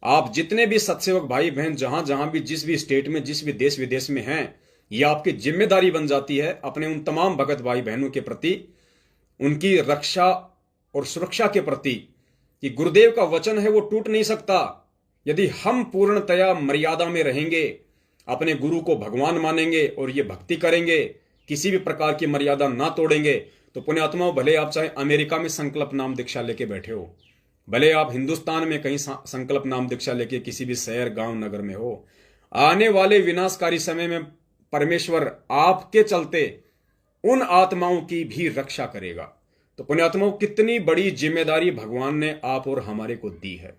आप जितने भी सत्सेवक भाई बहन जहां जहां भी, जिस भी स्टेट में, जिस भी देश विदेश में हैं, यह आपकी जिम्मेदारी बन जाती है अपने उन तमाम भगत भाई बहनों के प्रति, उनकी रक्षा और सुरक्षा के प्रति, कि गुरुदेव का वचन है वो टूट नहीं सकता। यदि हम पूर्णतया मर्यादा में रहेंगे, अपने गुरु को भगवान मानेंगे और ये भक्ति करेंगे, किसी भी प्रकार की मर्यादा ना तोड़ेंगे, तो पुण्यात्माओं, भले आप चाहे अमेरिका में संकल्प नाम दीक्षा लेके बैठे हो, भले आप हिंदुस्तान में कहीं संकल्प नाम दीक्षा लेके किसी भी शहर गांव नगर में हो, आने वाले विनाशकारी समय में परमेश्वर आपके चलते उन आत्माओं की भी रक्षा करेगा। तो पुण्यात्माओं, कितनी बड़ी जिम्मेदारी भगवान ने आप और हमारे को दी है।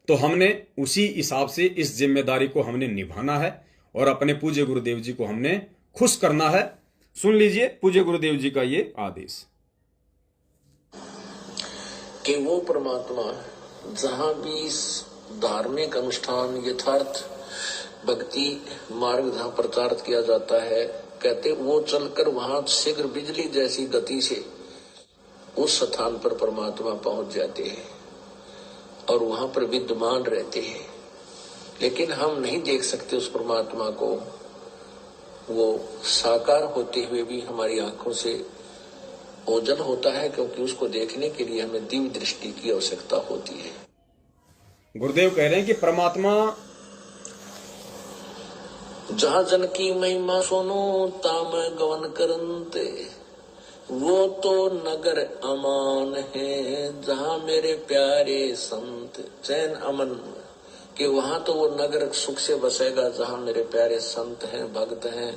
तो हमने उसी हिसाब से इस जिम्मेदारी को हमने निभाना है और अपने पूज्य गुरुदेव जी को हमने खुश करना है। सुन लीजिए पूज्य गुरुदेव जी का ये आदेश कि वो परमात्मा जहां भी धार्मिक अनुष्ठान, यथार्थ भक्ति मार्ग जहां प्रचारित किया जाता है, कहते वो चलकर वहां शीघ्र बिजली जैसी गति से उस स्थान पर परमात्मा पहुंच जाते हैं और वहां पर विद्यमान रहते हैं। लेकिन हम नहीं देख सकते उस परमात्मा को, वो साकार होते हुए भी हमारी आंखों से ओझल होता है, क्योंकि उसको देखने के लिए हमें दिव्य दृष्टि की आवश्यकता होती है। गुरुदेव कह रहे हैं कि परमात्मा जहां जन की महिमा सुनो ताम गवन करनते, वो तो नगर अमान है जहां मेरे प्यारे संत, चैन अमन कि वहां तो वो नगर सुख से बसेगा जहां मेरे प्यारे संत हैं, भक्त हैं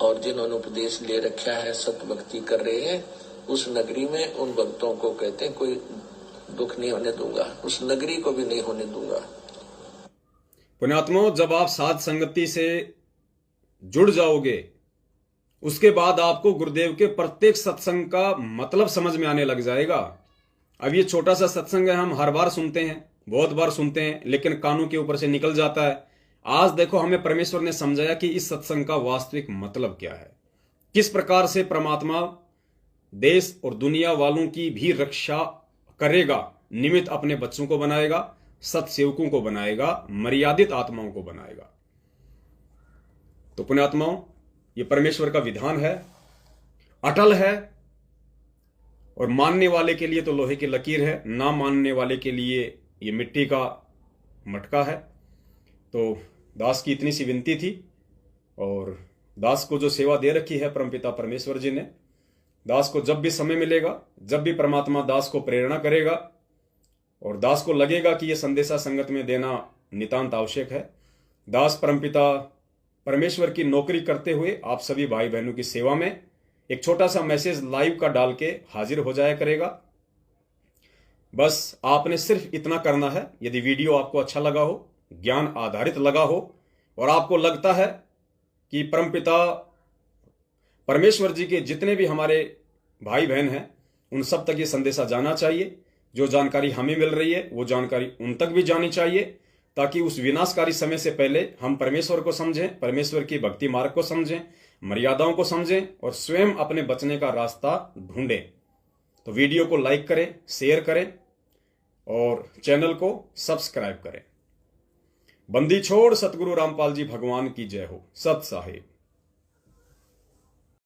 और जिन्होंने उपदेश ले रखा है, सत्य भक्ति कर रहे हैं। उस नगरी में उन भक्तों को कहते हैं कोई दुख नहीं होने दूंगा, उस नगरी को भी नहीं होने दूंगा। पुण्यात्माओं, जब आप साध संगति से जुड़ जाओगे, उसके बाद आपको गुरुदेव के प्रत्येक सत्संग का मतलब समझ में आने लग जाएगा। अब ये छोटा सा सत्संग है, हम हर बार सुनते हैं, बहुत बार सुनते हैं, लेकिन कानों के ऊपर से निकल जाता है। आज देखो, हमें परमेश्वर ने समझाया कि इस सत्संग का वास्तविक मतलब क्या है, किस प्रकार से परमात्मा देश और दुनिया वालों की भी रक्षा करेगा, निमित्त अपने बच्चों को बनाएगा, सत्सेवकों को बनाएगा, मर्यादित आत्माओं को बनाएगा। तो पुण्यात्माओं, ये परमेश्वर का विधान है, अटल है, और मानने वाले के लिए तो लोहे की लकीर है, ना मानने वाले के लिए ये मिट्टी का मटका है। तो दास की इतनी सी विनती थी, और दास को जो सेवा दे रखी है परमपिता परमेश्वर जी ने, दास को जब भी समय मिलेगा, जब भी परमात्मा दास को प्रेरणा करेगा और दास को लगेगा कि यह संदेशा संगत में देना नितांत आवश्यक है, दास परमपिता परमेश्वर की नौकरी करते हुए आप सभी भाई बहनों की सेवा में एक छोटा सा मैसेज लाइव का डाल के हाजिर हो जाया करेगा। बस आपने सिर्फ इतना करना है। यदि वीडियो आपको अच्छा लगा हो, ज्ञान आधारित लगा हो, और आपको लगता है कि परमपिता परमेश्वर जी के जितने भी हमारे भाई बहन हैं उन सब तक ये संदेशा जाना चाहिए, जो जानकारी हमें मिल रही है वो जानकारी उन तक भी जानी चाहिए, ताकि उस विनाशकारी समय से पहले हम परमेश्वर को समझें, परमेश्वर की भक्ति मार्ग को समझें, मर्यादाओं को समझें और स्वयं अपने बचने का रास्ता ढूंढें। तो वीडियो को लाइक करें, शेयर करें और चैनल को सब्सक्राइब करें। बंदी छोड़ सतगुरु रामपाल जी भगवान की जय हो। सत साहिब।